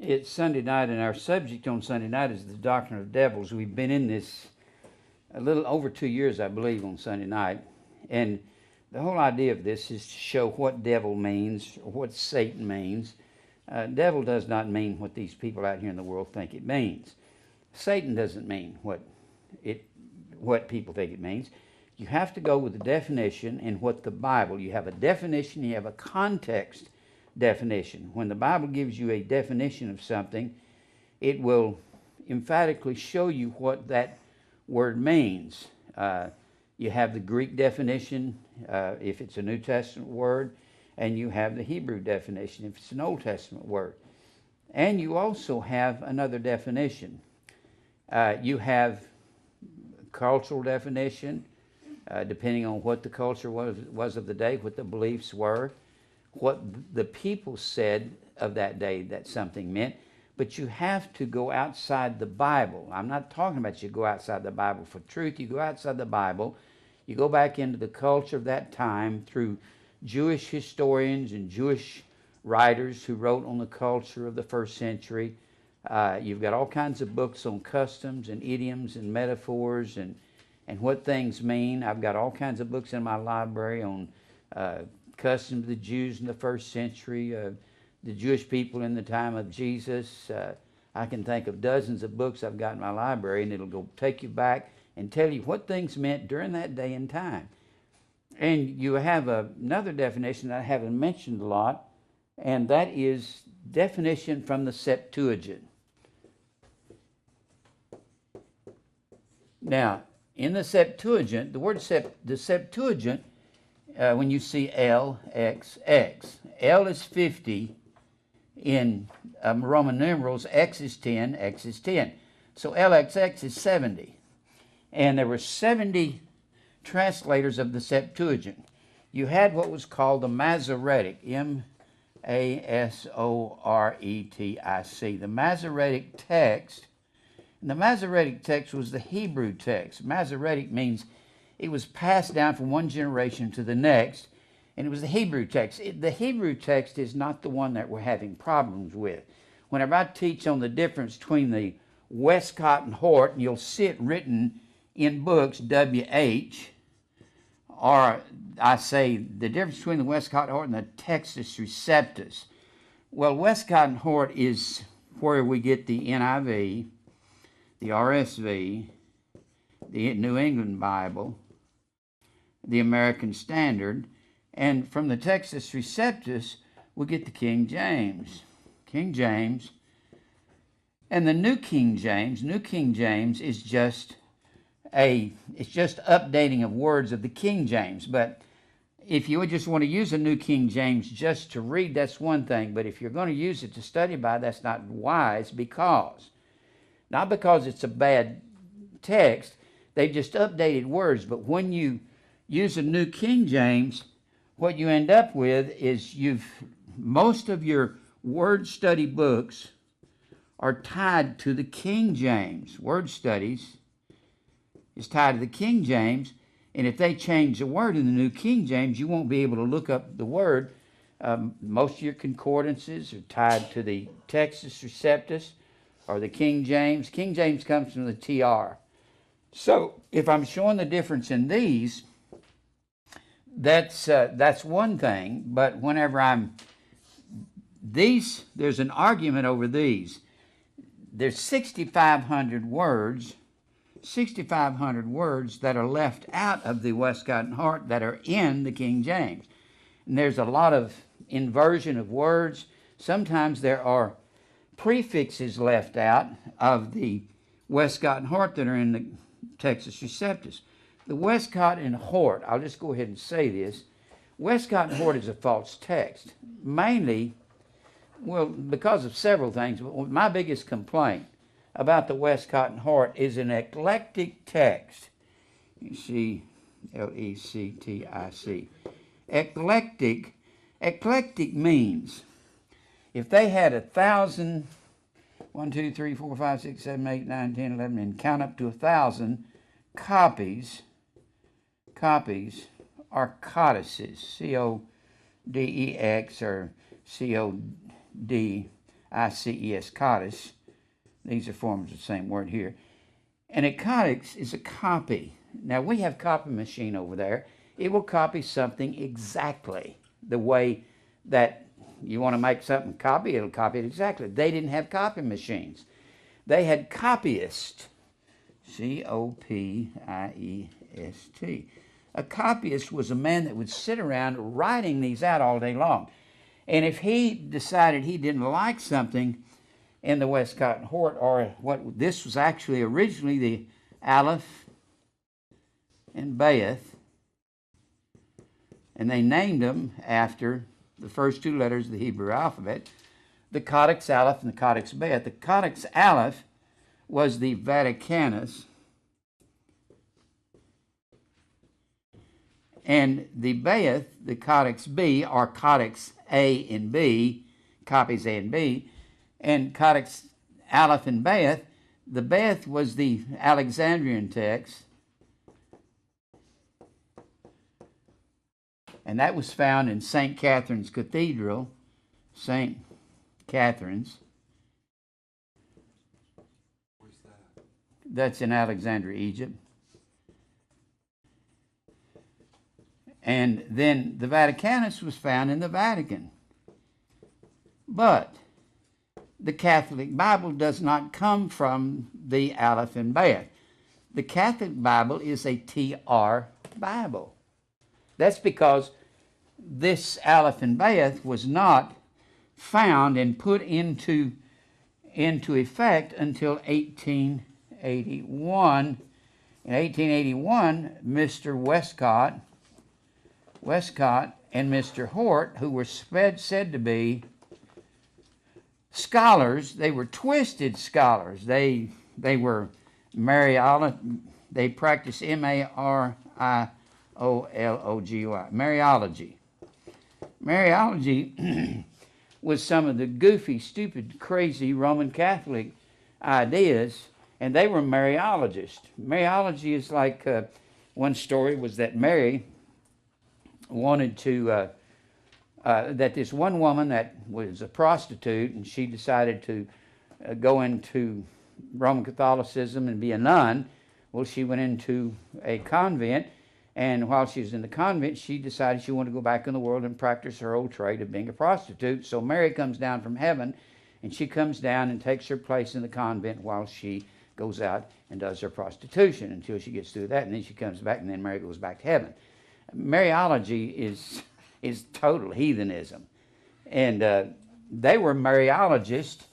It's Sunday night, and our subject on Sunday night is the doctrine of devils. We've been in this a little over 2 years, I believe, on Sunday night. And the whole idea of this is to show what devil means, or what Satan means. Devil does not mean what these people out here in the world think it means. Satan doesn't mean what people think it means. You have to go with the definition and what the Bible. You have a definition, you have a context definition. When the Bible gives you a definition of something, it will emphatically show you what that word means. You have the Greek definition if it's a New Testament word, and you have the Hebrew definition if it's an Old Testament word. And you also have another definition. You have cultural definition, depending on what the culture was of the day, what the beliefs were, what the people said of that day that something meant. But you have to go outside the Bible. I'm not talking about you go outside the Bible for truth. You go outside the Bible. You go back into the culture of that time through Jewish historians and Jewish writers who wrote on the culture of the first century. You've got all kinds of books on customs and idioms and metaphors and what things mean. I've got all kinds of books in my library on customs of the Jews in the first century, the Jewish people in the time of Jesus. I can think of dozens of books I've got in my library, and it'll go take you back and tell you what things meant during that day and time. And you have another definition that I haven't mentioned a lot, and that is definition from the Septuagint. Now, in the Septuagint, the word the Septuagint, when you see L, X, X, L is 50 in Roman numerals, X is 10, X is 10. So LXX is 70. And there were 70 translators of the Septuagint. You had what was called the Masoretic, M-A-S-O-R-E-T-I-C, the Masoretic text. And the Masoretic text was the Hebrew text. Masoretic means it was passed down from one generation to the next, and it was the Hebrew text. The Hebrew text is not the one that we're having problems with. Whenever I teach on the difference between the Westcott and Hort, and you'll see it written in books, WH, or I say the difference between the Westcott and Hort and the Textus Receptus. Well, Westcott and Hort is where we get the NIV, the RSV, the New England Bible, the American Standard, and from the Textus Receptus, we get the King James. King James. And the New King James is just updating of words of the King James. But if you would just want to use a New King James just to read, that's one thing. But if you're going to use it to study by, that's not wise, not because it's a bad text, they just updated words. But when you use a New King James, what you end up with is most of your word study books are tied to the King James. Word studies is tied to the King James, and if they change the word in the New King James, you won't be able to look up the word. Most of your concordances are tied to the Textus Receptus or the King James. King James comes from the TR. So if I'm showing the difference in these, that's one thing. But whenever there's an argument over these. There's 6,500 words that are left out of the Westcott and Hort that are in the King James. And there's a lot of inversion of words. Sometimes there are prefixes left out of the Westcott and Hort that are in the Textus Receptus. The Westcott and Hort, I'll just go ahead and say this, Westcott and Hort is a false text. Mainly, well, because of several things, but my biggest complaint about the Westcott and Hort is an eclectic text. You see, L-E-C-T-I-C. Eclectic means if they had 1,000, 1, 2, 3, 4, 5, 6, 7, 8, 9, 10, 11, and count up to 1,000 copies are codices, C-O-D-E-X or C-O-D. I-C-E-S, codis. These are forms of the same word here. And a codex is a copy. Now, we have copy machine over there. It will copy something exactly the way that you want to make something copy, it'll copy it exactly. They didn't have copy machines. They had copyists. C-O-P-I-E-S-T. A copyist was a man that would sit around writing these out all day long. And if he decided he didn't like something in the Westcott and Hort, or what this was actually originally the Aleph and Bayeth, and they named them after the first two letters of the Hebrew alphabet, the Codex Aleph and the Codex Bayeth. The Codex Aleph was the Vaticanus, and the Bayeth, the Codex B, or Codex A and B, copies A and B, and Codex Aleph and Bayeth. The Bayeth was the Alexandrian text, and that was found in St. Catherine's Cathedral, St. Catherine's. Where's that? That's in Alexandria, Egypt. And then the Vaticanus was found in the Vatican. But the Catholic Bible does not come from the Aleph and Bayeth. The Catholic Bible is a TR Bible. That's because this Aleph and Bayeth was not found and put into effect until 1881. In 1881, Mr. Westcott and Mr. Hort, who were said to be scholars, they were twisted scholars. They were Mariology. They practiced M-A-R-I-O-L-O-G-Y, Mariology. Mariology was some of the goofy, stupid, crazy Roman Catholic ideas, and they were Mariologists. Mariology is like, one story was that Mary wanted to, that this one woman that was a prostitute, and she decided to go into Roman Catholicism and be a nun. Well, she went into a convent, and while she was in the convent, she decided she wanted to go back in the world and practice her old trade of being a prostitute. So Mary comes down from heaven, and she comes down and takes her place in the convent while she goes out and does her prostitution until she gets through that, and then she comes back, and then Mary goes back to heaven. Mariology is total heathenism. And they were Mariologists,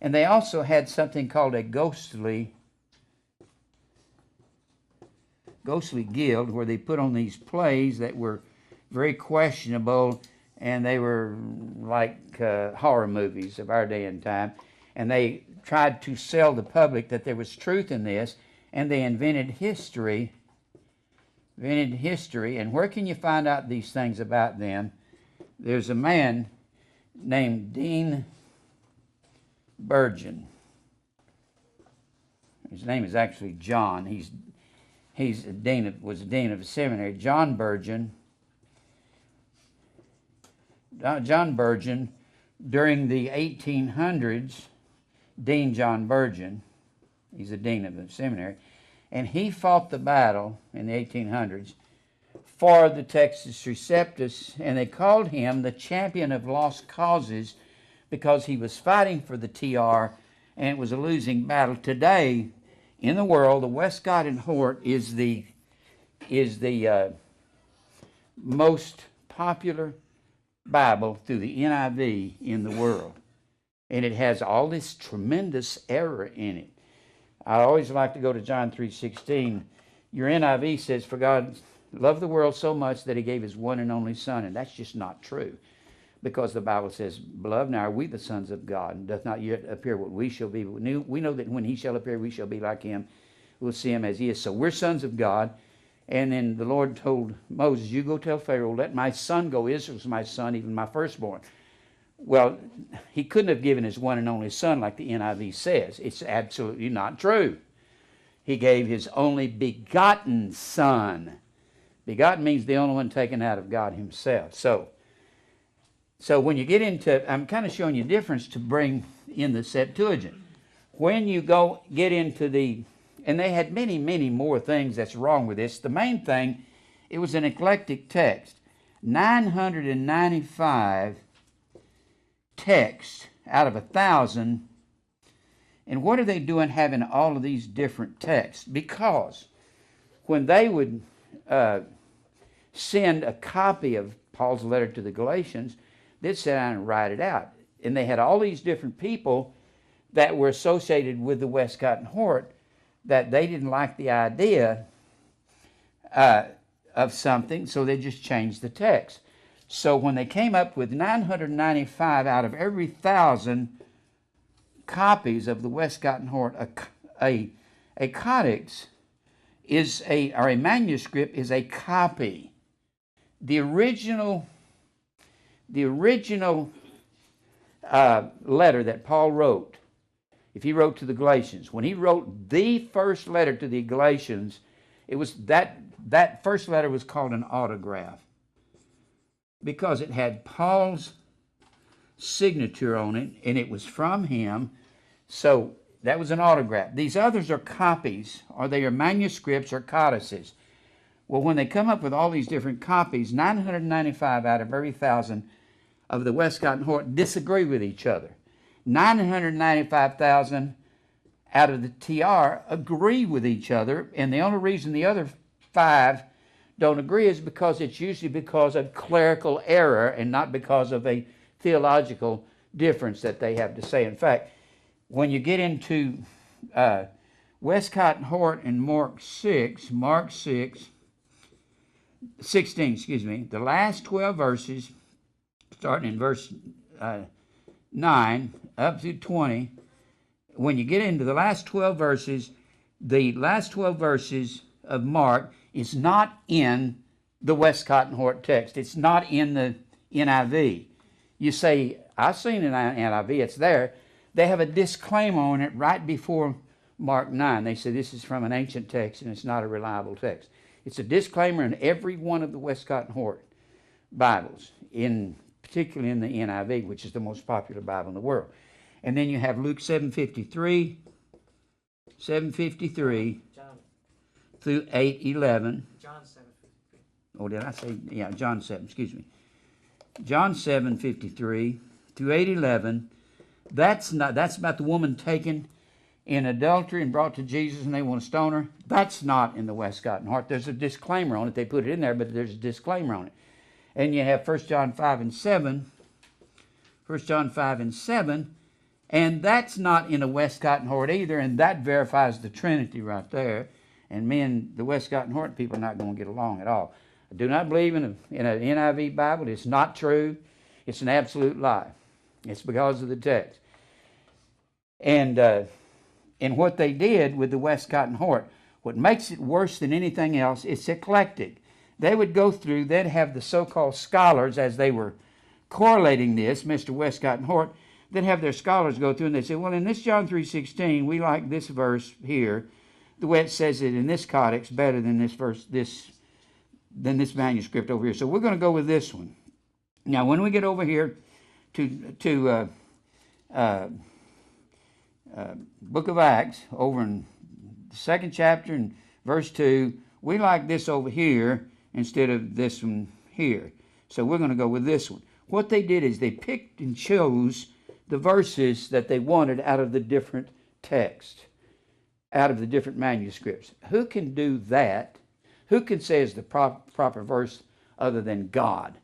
and they also had something called a ghostly guild, where they put on these plays that were very questionable, and they were like horror movies of our day and time. And they tried to sell the public that there was truth in this, and they invented history. And where can you find out these things about them? There's a man named Dean Burgeon. His name is actually John. He's a dean was a dean of a seminary. John Burgeon, during the 1800s, Dean John Burgeon, he's a dean of the seminary, and he fought the battle in the 1800s for the Textus Receptus, and they called him the champion of lost causes because he was fighting for the TR, and it was a losing battle. Today, in the world, the Westcott and Hort is the most popular Bible through the NIV in the world. And it has all this tremendous error in it. I always like to go to John 3:16. Your NIV says, "For God loved the world so much that he gave his one and only Son." And that's just not true. Because the Bible says, "Beloved, now are we the sons of God, and doth not yet appear what we shall be. But we know that when he shall appear, we shall be like him. We'll see him as he is." So we're sons of God. And then the Lord told Moses, "You go tell Pharaoh, let my son go. Israel's my son, even my firstborn." Well, he couldn't have given his one and only Son like the NIV says. It's absolutely not true. He gave his only begotten Son. Begotten means the only one taken out of God himself. So when you get into, I'm kind of showing you difference to bring in the Septuagint. When you get into the, and they had many, many more things that's wrong with this. The main thing, it was an eclectic text. 995 texts out of 1,000. And what are they doing having all of these different texts? Because when they would send a copy of Paul's letter to the Galatians, they'd sit down and write it out. And they had all these different people that were associated with the Westcott and Hort that they didn't like the idea of something, so they just changed the text. So when they came up with 995 out of every 1,000 copies of the Westcott and Hort, a codex is or a manuscript is a copy. The original letter that Paul wrote, if he wrote to the Galatians, when he wrote the first letter to the Galatians, it was that first letter was called an autograph because it had Paul's signature on it, and it was from him. So that was an autograph. These others are copies, or they are manuscripts or codices. Well, when they come up with all these different copies, 995 out of every 1,000 of the Westcott and Hort disagree with each other. 995,000 out of the TR agree with each other, and the only reason the other 5 don't agree is because it's usually because of clerical error and not because of a theological difference that they have to say. In fact, when you get into Westcott and Hort in Mark 16, the last 12 verses, starting in verse 9 up through 20, when you get into the last 12 verses of Mark is not in the Westcott and Hort text. It's not in the NIV. You say, I've seen it in NIV, it's there. They have a disclaimer on it right before Mark 9. They say this is from an ancient text and it's not a reliable text. It's a disclaimer in every one of the Westcott and Hort Bibles, particularly in the NIV, which is the most popular Bible in the world. And then you have Luke 7:53 through 8:11. John 7:53. Oh, did I say? Yeah, John 7, excuse me. John 7:53 through 8:11. That's about the woman taken in adultery and brought to Jesus and they want to stone her. That's not in the Westcott and Hort. There's a disclaimer on it. They put it in there, but there's a disclaimer on it. And you have 1 John 5 and 7. 1 John 5 and 7. And that's not in a Westcott and Hort either, and that verifies the Trinity right there. And me and the Westcott and Hort people are not going to get along at all. I do not believe in an NIV Bible. It's not true. It's an absolute lie. It's because of the text. And what they did with the Westcott and Hort, what makes it worse than anything else, it's eclectic. They would go through, they'd have the so-called scholars, as they were correlating this, Mr. Westcott and Hort, they'd have their scholars go through and they'd say, well, in this John 3:16, we like this verse here, the way it says it in this codex, better than this verse, than this manuscript over here. So we're going to go with this one. Now, when we get over here to Book of Acts, over in the 2nd chapter and verse 2, we like this over here instead of this one here. So we're going to go with this one. What they did is they picked and chose the verses that they wanted out of the different texts, out of the different manuscripts. Who can do that? Who can say is the proper verse other than God?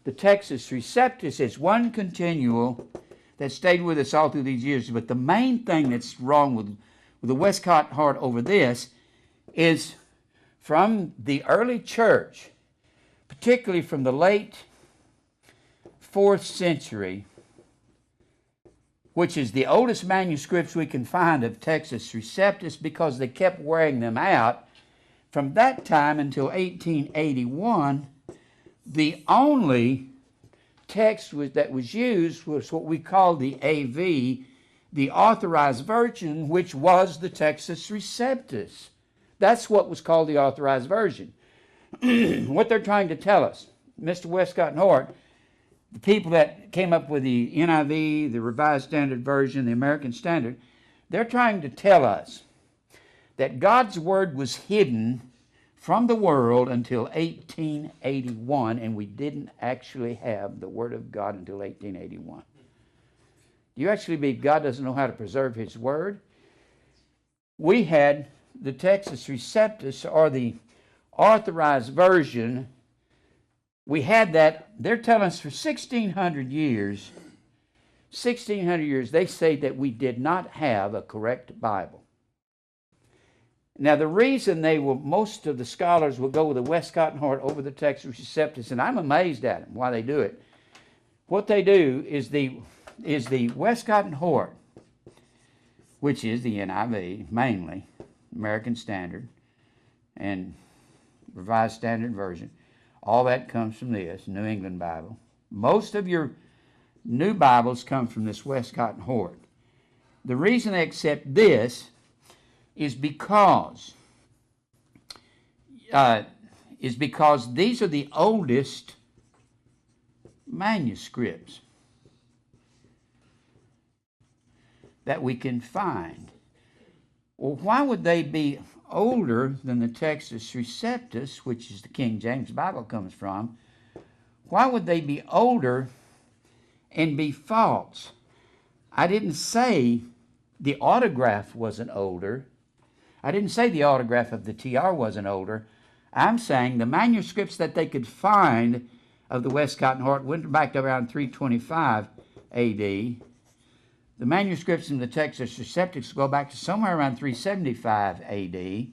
The Textus Receptus is one continual that stayed with us all through these years. But the main thing that's wrong with the Westcott and Hort over this is from the early church, particularly from the late 4th century, which is the oldest manuscripts we can find of Textus Receptus because they kept wearing them out. From that time until 1881, the only text that was used was what we call the AV, the Authorized Version, which was the Textus Receptus. That's what was called the Authorized Version. What they're trying to tell us, Mr. Westcott and Hort, the people that came up with the NIV, the Revised Standard Version, the American Standard, they're trying to tell us that God's Word was hidden from the world until 1881, and we didn't actually have the Word of God until 1881. Do you actually believe God doesn't know how to preserve His Word? We had the Textus Receptus, or the authorized version. We had that. They're telling us for 1,600 years, they say that we did not have a correct Bible. Now, the reason most of the scholars will go with the Westcott and Hort over the Textus Receptus, and I'm amazed at them, why they do it. What they do is the Westcott and Hort, which is the NIV, mainly, American Standard, and Revised Standard Version. All that comes from this, New England Bible. Most of your new Bibles come from this Westcott and Hort. The reason they accept this is because these are the oldest manuscripts that we can find. Well, why would they be older than the Textus Receptus, which is the King James Bible comes from? Why would they be older and be false? I didn't say the autograph wasn't older. I didn't say the autograph of the TR wasn't older. I'm saying the manuscripts that they could find of the Westcott and Hort went back to around 325 A.D. The manuscripts from the Textus Receptus go back to somewhere around 375 A.D.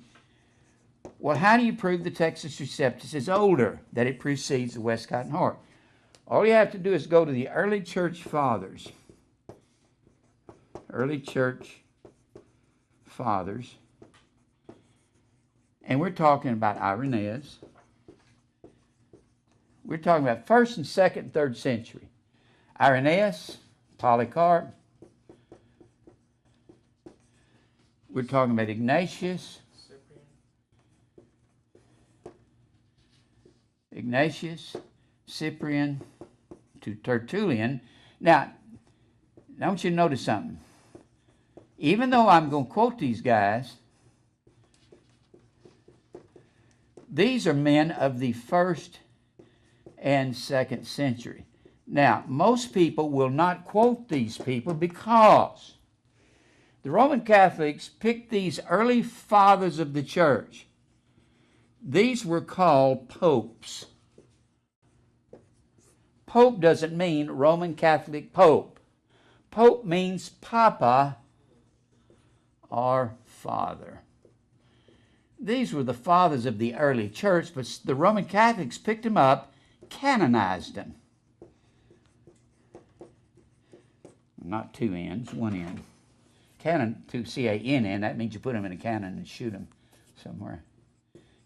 Well, how do you prove the Textus Receptus is older, that it precedes the Westcott and Hort? All you have to do is go to the early church fathers. Early church fathers. And we're talking about Irenaeus. We're talking about 1st and 2nd and 3rd century. Irenaeus, Polycarp. We're talking about Ignatius. Cyprian, to Tertullian. Now, I want you to notice something. Even though I'm going to quote these guys, these are men of the 1st and 2nd century. Now, most people will not quote these people because the Roman Catholics picked these early fathers of the church. These were called popes. Pope doesn't mean Roman Catholic Pope. Pope means Papa or Father. These were the fathers of the early church, but the Roman Catholics picked them up, canonized them. Not two N's, one N. Canon, to C-A-N-N, that means you put them in a cannon and shoot them somewhere.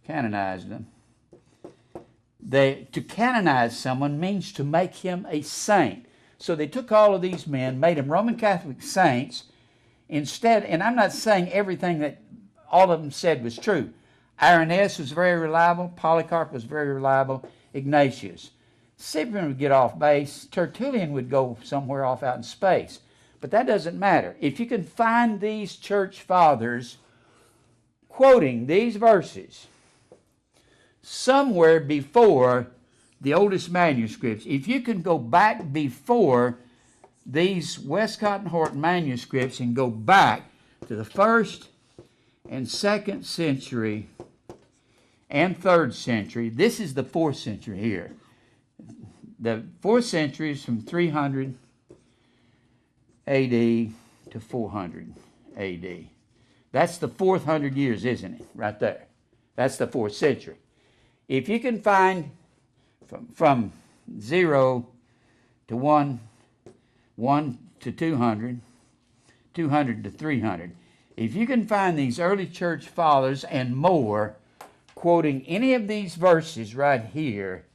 Canonized them. To canonize someone means to make him a saint. So they took all of these men, made them Roman Catholic saints, instead, and I'm not saying everything that all of them said was true. Irenaeus was very reliable. Polycarp was very reliable. Ignatius. Cyprian would get off base. Tertullian would go somewhere off out in space. But that doesn't matter. If you can find these church fathers quoting these verses somewhere before the oldest manuscripts, if you can go back before these Westcott and Hort manuscripts and go back to the 1st and 2nd century and 3rd century, this is the 4th century here. The 4th century is from 300 A.D. to 400 A.D. That's the 400 years, isn't it? Right there. That's the 4th century. If you can find from 0 to 1, 1 to 200, 200 to 300, if you can find these early church fathers and more quoting any of these verses right here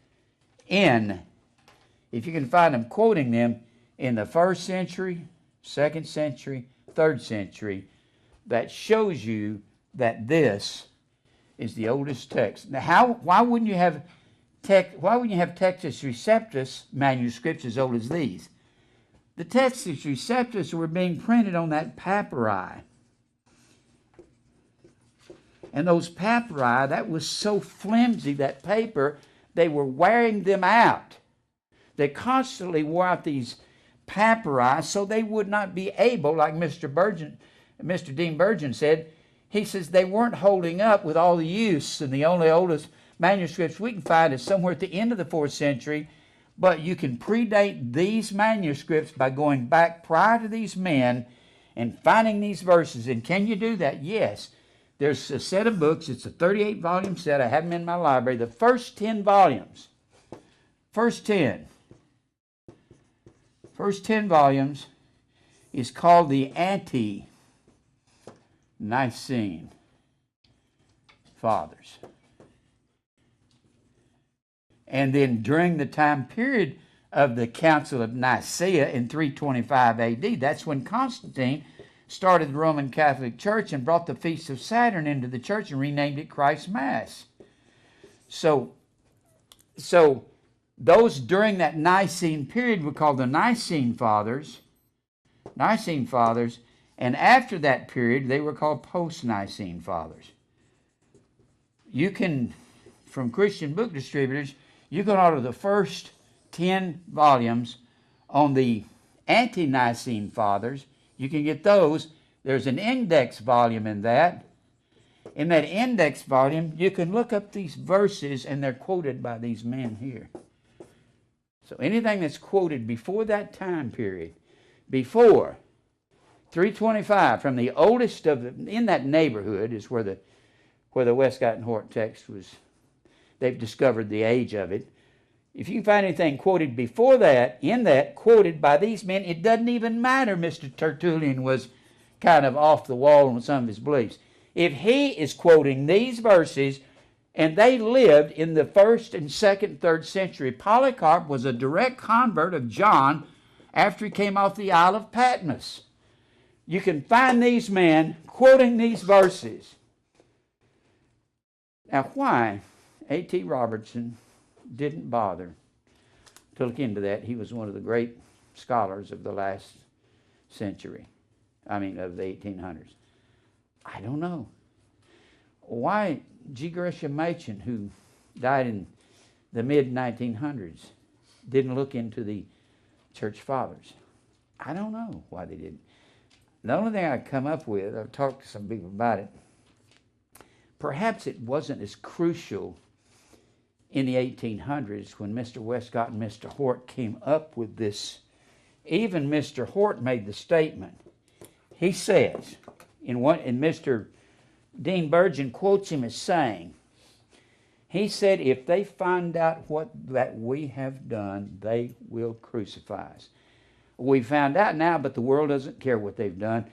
if you can find them quoting them in the 1st century, 2nd century, 3rd century, that shows you that this is the oldest text. Now, why wouldn't you have why wouldn't you have Textus Receptus manuscripts as old as these? The Textus Receptus were being printed on that papyri. And those papyri, that was so flimsy, that paper, they were wearing them out. They constantly wore out these papyri so they would not be able, like Mr. Dean Burgeon said, he says they weren't holding up with all the use, and the only oldest manuscripts we can find is somewhere at the end of the 4th century, but you can predate these manuscripts by going back prior to these men and finding these verses. And can you do that? Yes. There's a set of books. It's a 38-volume set. I have them in my library. The first 10 volumes, first 10 volumes is called the Ante-Nicene Fathers. And then during the time period of the Council of Nicaea in 325 AD, that's when Constantine started the Roman Catholic Church and brought the Feast of Saturn into the church and renamed it Christ's Mass. So those during that Nicene period were called the Nicene Fathers, and after that period they were called post-Nicene Fathers. You can, from Christian book distributors, you can order the first 10 volumes on the Ante-Nicene Fathers. You can get those. There's an index volume in that. In that index volume, you can look up these verses, and they're quoted by these men here. So anything that's quoted before that time period, before 325, from the oldest of them, in that neighborhood is where the Westcott and Hort text was. They've discovered the age of it. If you can find anything quoted before that, in that, quoted by these men, it doesn't even matter Mr. Tertullian was kind of off the wall on some of his beliefs. If he is quoting these verses, and they lived in the 1st and 2nd, 3rd century, Polycarp was a direct convert of John after he came off the Isle of Patmos. You can find these men quoting these verses. Now, why A.T. Robertson didn't bother to look into that? He was one of the great scholars of the last century. Of the 1800s. I don't know. Why G. Gresham Machen, who died in the mid-1900s, didn't look into the church fathers? I don't know why they didn't. The only thing I come up with, I've talked to some people about it, perhaps it wasn't as crucial in the 1800s when Mr. Westcott and Mr. Hort came up with this. Even Mr. Hort made the statement. He says, and Mr. Dean Burgeon quotes him as saying, he said, if they find out what that we have done, they will crucify us. We found out now, but the world doesn't care what they've done.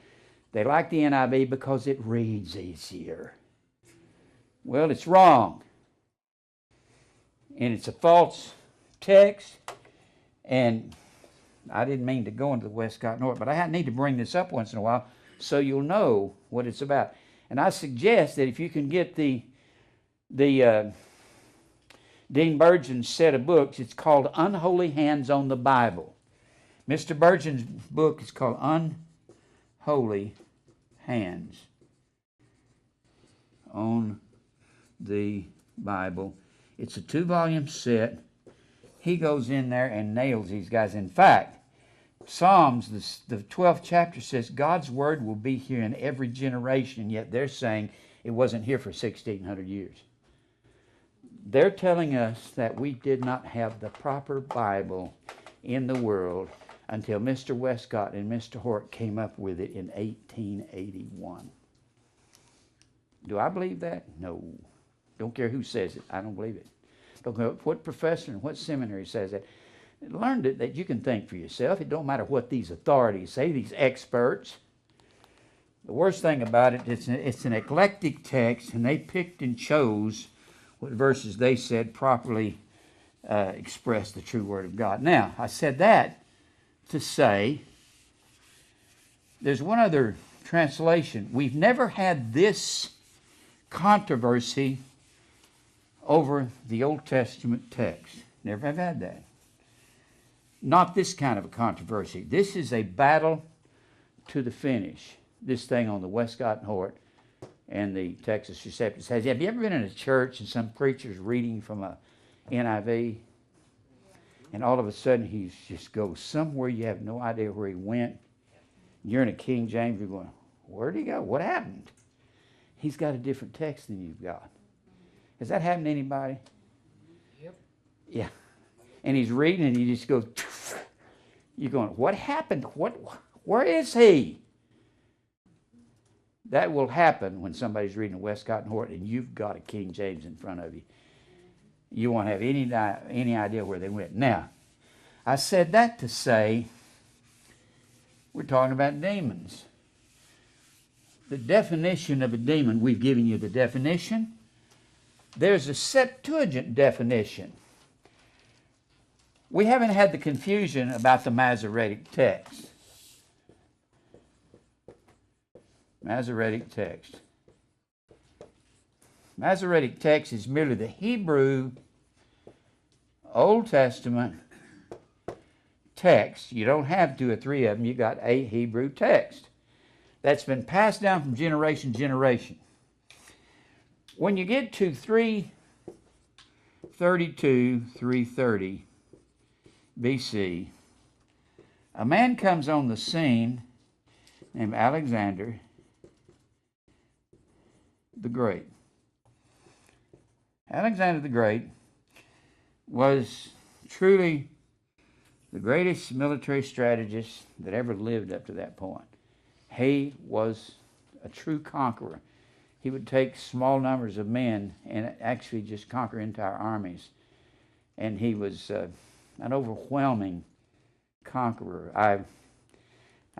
They like the NIV because it reads easier. Well, it's wrong. And it's a false text. And I didn't mean to go into the Westcott and Hort, but I need to bring this up once in a while so you'll know what it's about. And I suggest that if you can get the Dean Burgeon's set of books, it's called Unholy Hands on the Bible. Mr. Burgeon's book is called Unholy Hands on the Bible. It's a 2-volume set. He goes in there and nails these guys. In fact, Psalms, the 12th chapter says God's word will be here in every generation, yet they're saying it wasn't here for 1,600 years. They're telling us that we did not have the proper Bible in the world until Mr. Westcott and Mr. Hort came up with it in 1881. Do I believe that? No. Don't care who says it. I don't believe it. Don't care what professor and what seminary says that. Learned it that you can think for yourself. It don't matter what these authorities say, these experts. The worst thing about it, it's an eclectic text, and they picked and chose what verses they said properly express the true Word of God. Now, I said that to say there's one other translation. We've never had this controversy over the Old Testament text. Never have had that. Not this kind of a controversy. This is a battle to the finish. This thing on the Westcott and Hort and the Textus Receptus. Have you ever been in a church and some preacher's reading from a NIV and all of a sudden he just goes somewhere you have no idea where he went? You're in a King James, you're going, where'd he go? What happened? He's got a different text than you've got. Has that happened to anybody? Yep. Yeah. And he's reading and he just goes, you're going, what happened? Where is he? That will happen when somebody's reading a Westcott and Hort and you've got a King James in front of you. You won't have any idea where they went. Now, I said that to say we're talking about demons. The definition of a demon, we've given you the definition. There's a Septuagint definition. We haven't had the confusion about the Masoretic text. Masoretic text. Masoretic text is merely the Hebrew Old Testament text. You don't have two or three of them. You got a Hebrew text that's been passed down from generation to generation. When you get to 332, 330 BC, a man comes on the scene named Alexander the Great. Alexander the Great was truly the greatest military strategist that ever lived up to that point. He was a true conqueror. He would take small numbers of men and actually just conquer entire armies. And he was an overwhelming conqueror. I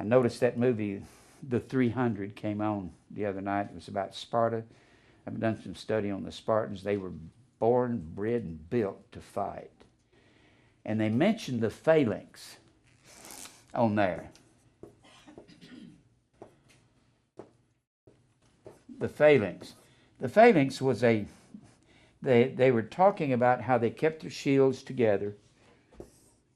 noticed that movie, The 300, came on the other night. It was about Sparta. I've done some study on the Spartans. They were born, bred, and built to fight. And they mentioned the phalanx on there. The phalanx. The phalanx was they were talking about how they kept their shields together.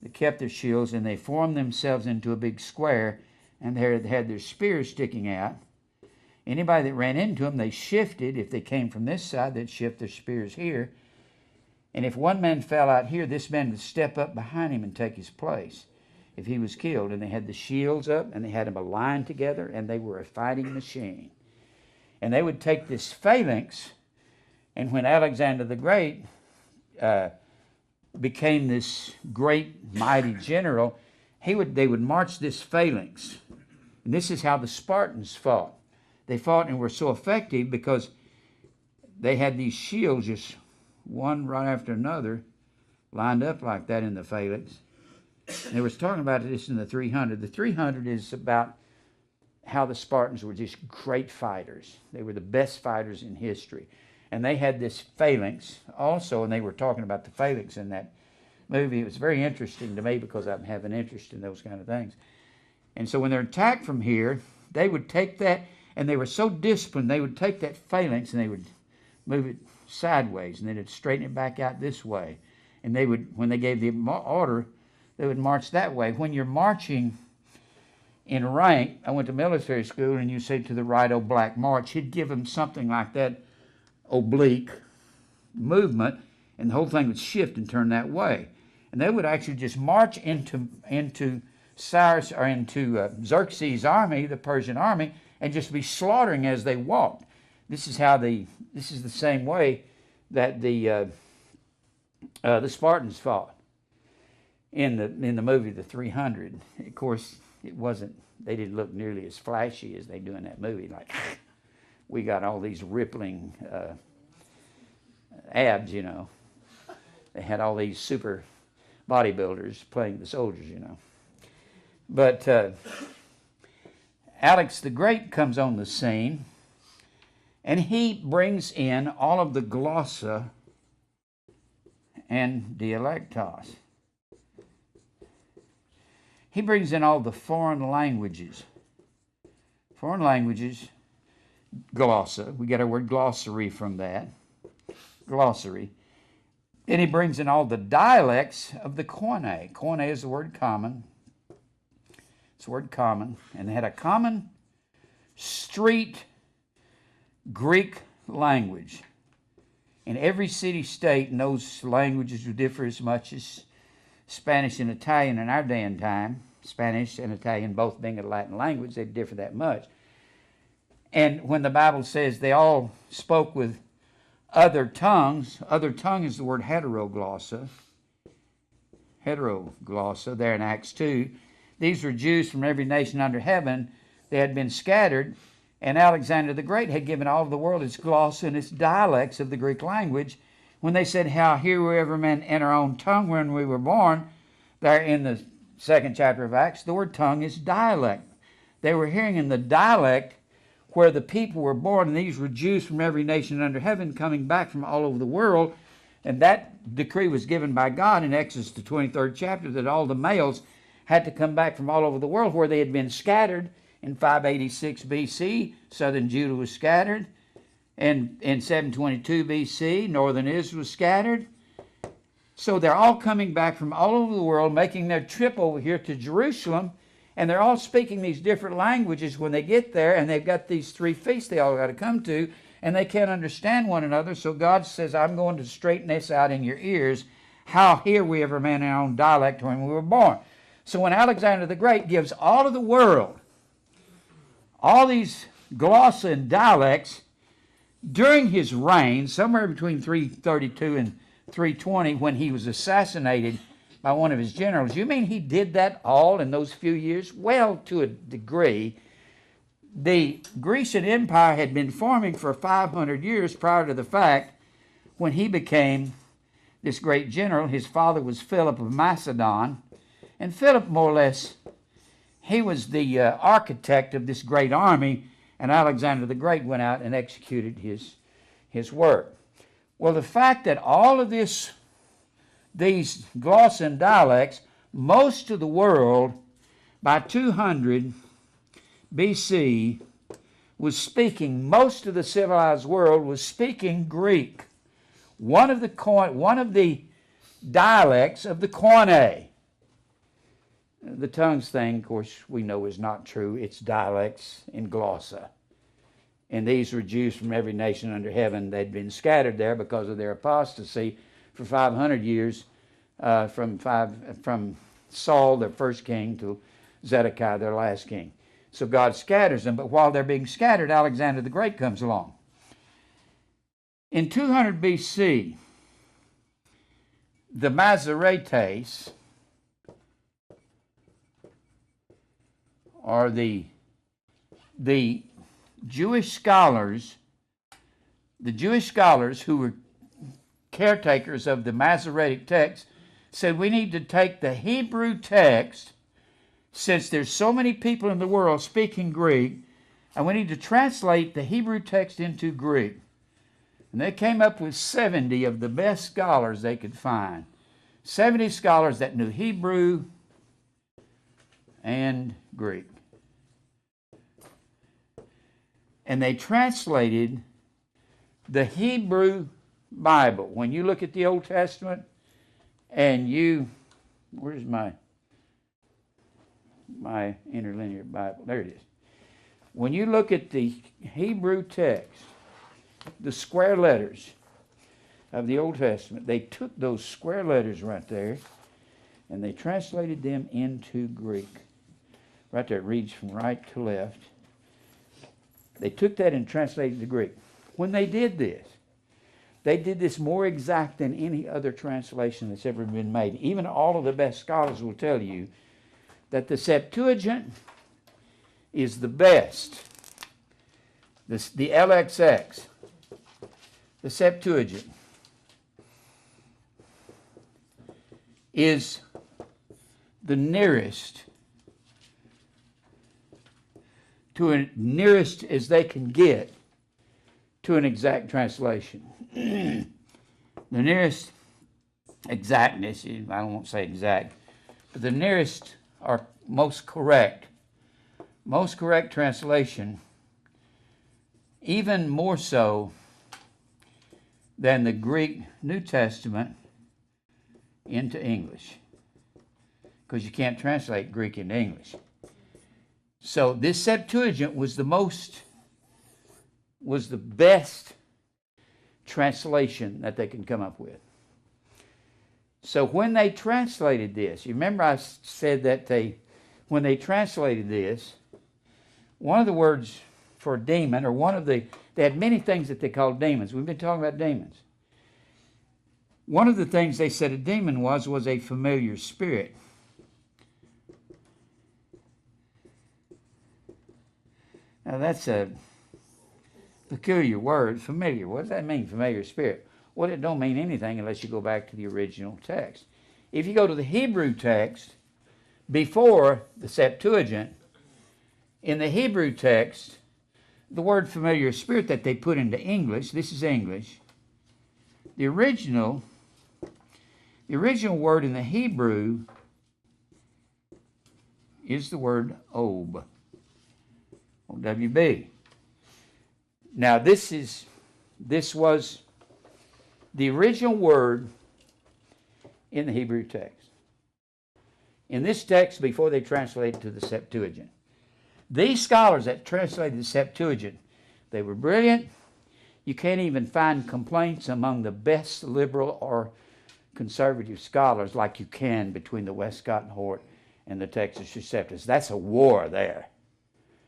They kept their shields and they formed themselves into a big square, and they had their spears sticking out. Anybody that ran into them, they shifted. If they came from this side, they'd shift their spears here. And if one man fell out here, this man would step up behind him and take his place if he was killed. And they had the shields up, and they had them aligned together, and they were a fighting machine. And they would take this phalanx, and when Alexander the Great became this great, mighty general, they would march this phalanx. And this is how the Spartans fought. They fought and were so effective because they had these shields just one right after another lined up like that in the phalanx. And they was talking about this in the 300. The 300 is about how the Spartans were just great fighters. They were the best fighters in history. And they had this phalanx also, and they were talking about the phalanx in that movie. It was very interesting to me because I have an interest in those kind of things. And so when they're attacked from here, they would take that, and they were so disciplined, they would take that phalanx and they would move it sideways, and then they'd straighten it back out this way. And they would, when they gave the order, they would march that way. When you're marching in rank, I went to military school, and you say to the right, "Oh, black march," he'd give them something like that oblique movement, and the whole thing would shift and turn that way. And they would actually just march into Cyrus or into Xerxes' army, the Persian army, and just be slaughtering as they walked. This is the same way that the Spartans fought in the movie The 300. Of course, they didn't look nearly as flashy as they do in that movie. Like, we got all these rippling abs, you know. They had all these super bodybuilders playing the soldiers, you know. But Alex the Great comes on the scene, and he brings in all of the glossa and dialectos. He brings in all the foreign languages. Foreign languages, glossa. We get our word glossary from that. Glossary. And he brings in all the dialects of the Koine. Koine is the word common. It's the word common. And they had a common street Greek language. And every city-state in those languages would differ as much as Spanish and Italian in our day and time. Spanish and Italian both being a Latin language, they differ that much. And when the Bible says they all spoke with other tongues is the word heteroglossa. Heteroglossa, there in Acts 2. These were Jews from every nation under heaven. They had been scattered, and Alexander the Great had given all of the world its glossa and its dialects of the Greek language. When they said, how hear we every man in our own tongue when we were born, there in the 2nd chapter of Acts, the word tongue is dialect. They were hearing in the dialect where the people were born, and these were Jews from every nation under heaven coming back from all over the world. And that decree was given by God in Exodus, the 23rd chapter, that all the males had to come back from all over the world where they had been scattered. In 586 BC, southern Judah was scattered. And in 722 BC, northern Israel was scattered. So they're all coming back from all over the world, making their trip over here to Jerusalem. And they're all speaking these different languages when they get there, and they've got these 3 feasts they all got to come to, and they can't understand one another. So God says, I'm going to straighten this out in your ears. How hear we every man in our own dialect when we were born? So when Alexander the Great gives all of the world all these glossa and dialects during his reign, somewhere between 332 and 320, when he was assassinated by one of his generals. You mean he did that all in those few years? Well, to a degree. The Grecian Empire had been forming for 500 years prior to the fact when he became this great general. His father was Philip of Macedon, and Philip, more or less, he was the architect of this great army, and Alexander the Great went out and executed his work. Well, the fact that all of these glossa and dialects, most of the world by 200 BC was speaking, most of the civilized world was speaking Greek. One of the dialects of the Koine. The tongues thing, of course, we know is not true. It's dialects in glossa. And these were Jews from every nation under heaven. They'd been scattered there because of their apostasy for 500 years, from Saul, their first king, to Zedekiah, their last king. So God scatters them, but while they're being scattered, Alexander the Great comes along. In 200 BC, the Masoretes, or the Jewish scholars who were caretakers of the Masoretic text, said we need to take the Hebrew text, since there's so many people in the world speaking Greek, and we need to translate the Hebrew text into Greek. And they came up with 70 of the best scholars they could find. 70 scholars that knew Hebrew and Greek. And they translated the Hebrew Bible. When you look at the Old Testament and where's my interlinear Bible? There it is. When you look at the Hebrew text, the square letters of the Old Testament, they took those square letters right there and they translated them into Greek. Right there, it reads from right to left. They took that and translated it to Greek. When they did this more exact than any other translation that's ever been made. Even all of the best scholars will tell you that the Septuagint is the best. The LXX, the Septuagint, is the nearest as they can get to an exact translation. The nearest exactness, I don't want to say exact, but the nearest or most correct translation, even more so than the Greek New Testament, into English, because you can't translate Greek into English. So this Septuagint was the best translation that they could come up with. So when they translated this, you remember I said that when they translated this, one of the words for demon, or they had many things that they called demons. We've been talking about demons. One of the things they said a demon was a familiar spirit. Now that's a peculiar word, familiar. What does that mean, familiar spirit? Well, it don't mean anything unless you go back to the original text. If you go to the Hebrew text before the Septuagint, in the Hebrew text, the word familiar spirit that they put into English, this is English, the original word in the Hebrew is the word ob, O-W-B. Now this was the original word in the Hebrew text. In this text, before they translated to the Septuagint. These scholars that translated the Septuagint, they were brilliant. You can't even find complaints among the best liberal or conservative scholars like you can between the Westcott and Hort and the Textus Receptus. That's a war there.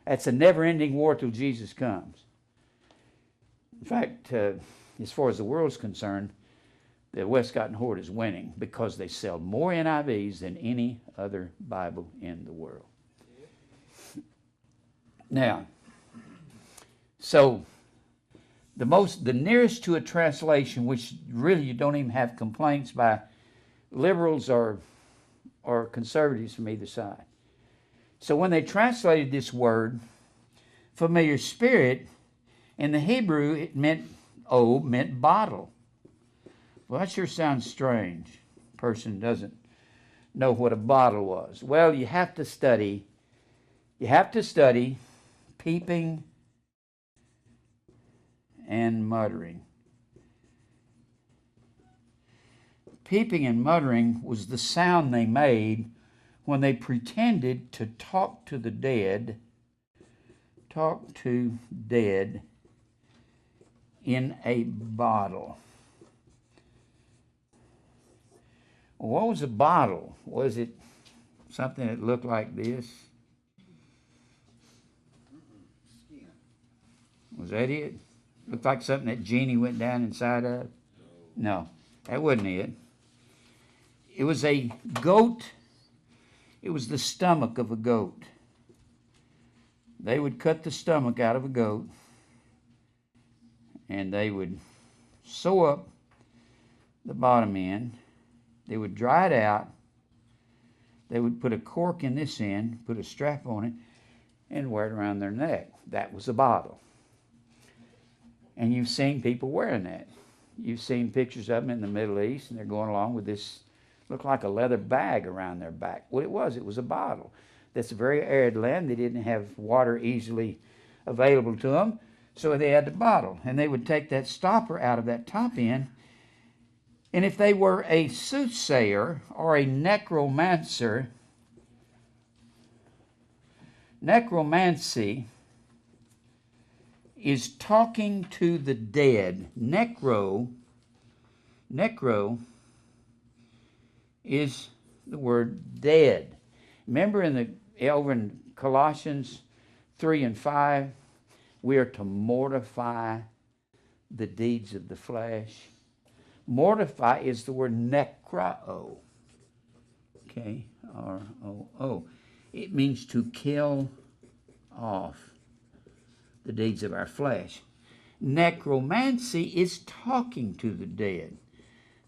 That's a never-ending war till Jesus comes. In fact, as far as the world's concerned, the Westcott and Hort is winning because they sell more NIVs than any other Bible in the world. Now, so the nearest to a translation, which really you don't even have complaints by liberals or conservatives from either side. So when they translated this word, familiar spirit, in the Hebrew it meant bottle. Well, that sure sounds strange. A person doesn't know what a bottle was. Well, you have to study peeping and muttering. Peeping and muttering was the sound they made when they pretended to talk to the dead, in a bottle. What was a bottle? Was it something that looked like this? Was that it? Looked like something that Genie went down inside of? No, that wasn't it. It was a goat. It was the stomach of a goat. They would cut the stomach out of a goat, and they would sew up the bottom end. They would dry it out. They would put a cork in this end, put a strap on it, and wear it around their neck. That was a bottle. And you've seen people wearing that. You've seen pictures of them in the Middle East, and they're going along with this, looked like a leather bag around their back. Well, it was a bottle. That's a very arid land. They didn't have water easily available to them, so they had the bottle. And they would take that stopper out of that top end, and if they were a soothsayer or a necromancer, necromancy is talking to the dead. Necro is the word dead. Remember over in Colossians 3 and 5, we are to mortify the deeds of the flesh. Mortify is the word necro. K-R-O-O. It means to kill off the deeds of our flesh. Necromancy is talking to the dead.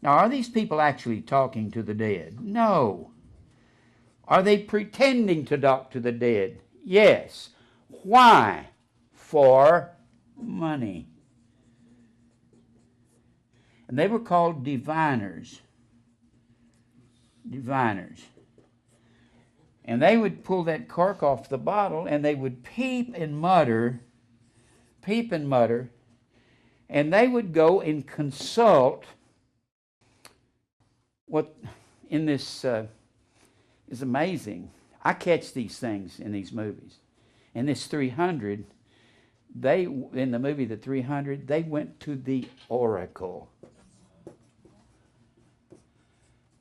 Now, are these people actually talking to the dead? No. Are they pretending to talk to the dead? Yes. Why? For money. And they were called diviners. Diviners. And they would pull that cork off the bottle, and they would peep and mutter, and they would go and consult what in this is amazing. I catch these things in these movies. In this 300, in the movie The 300, they went to the oracle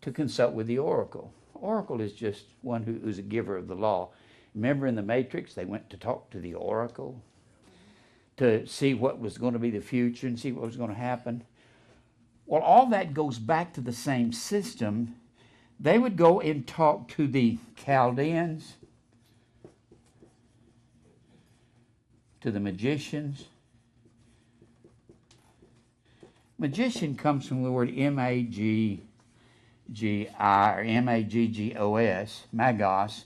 to consult with the oracle. Oracle is just one who's a giver of the law. Remember in the Matrix, they went to talk to the oracle to see what was going to be the future and see what was going to happen. Well, all that goes back to the same system. They would go and talk to the Chaldeans, to the magicians. Magician comes from the word M-A-G-G-I or M-A-G-G-O-S, magos.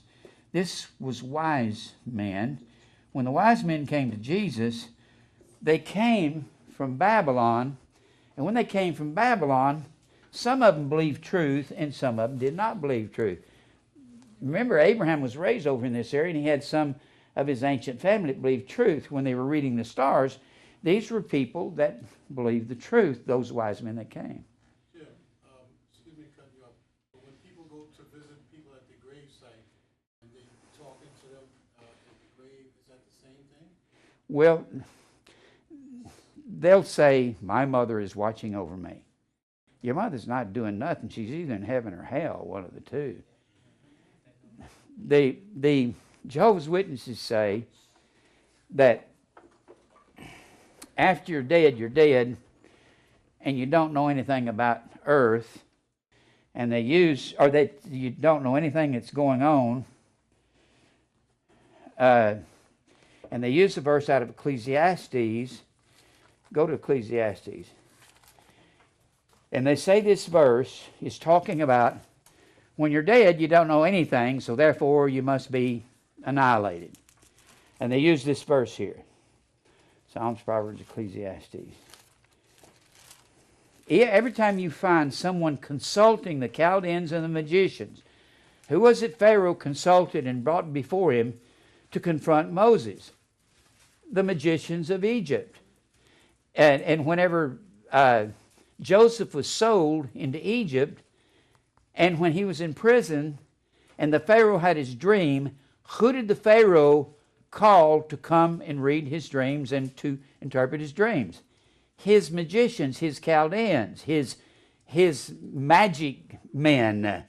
This was wise men. When the wise men came to Jesus, they came from Babylon. And when they came from Babylon, some of them believed truth and some of them did not believe truth. Remember, Abraham was raised over in this area and he had some of his ancient family that believed truth when they were reading the stars. These were people that believed the truth, those wise men that came. Jim, excuse me to cut you off, but when people go to visit people at the grave site and they talking to them at the grave, is that the same thing? Well, they'll say, my mother is watching over me. Your mother's not doing nothing. She's either in heaven or hell, one of the two. The Jehovah's Witnesses say that after you're dead, and you don't know anything about earth, and that you don't know anything that's going on, and they use the verse out of Ecclesiastes. Go to Ecclesiastes. And they say this verse is talking about when you're dead, you don't know anything, so therefore you must be annihilated. And they use this verse here. Psalms, Proverbs, Ecclesiastes. Every time you find someone consulting the Chaldeans and the magicians, who was it Pharaoh consulted and brought before him to confront Moses? The magicians of Egypt. And whenever Joseph was sold into Egypt, and when he was in prison, and the Pharaoh had his dream, who did the Pharaoh call to come and read his dreams and to interpret his dreams? His magicians, his Chaldeans, his magic men.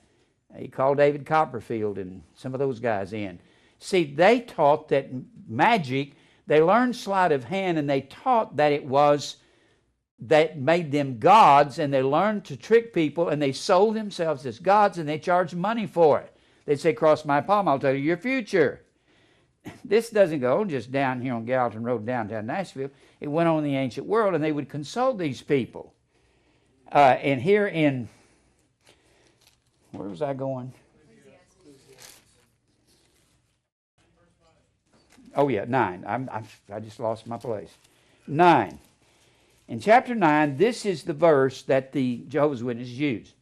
He called David Copperfield and some of those guys in. See, they taught that magic, they learned sleight of hand, and they taught that it was that made them gods, and they learned to trick people, and they sold themselves as gods, and they charged money for it. They'd say, cross my palm, I'll tell you your future. This doesn't go just down here on Gallatin Road, downtown Nashville. It went on in the ancient world, and they would consult these people. And here in, where was I going? Oh yeah, 9. I just lost my place. 9. In chapter 9, this is the verse that the Jehovah's Witnesses use.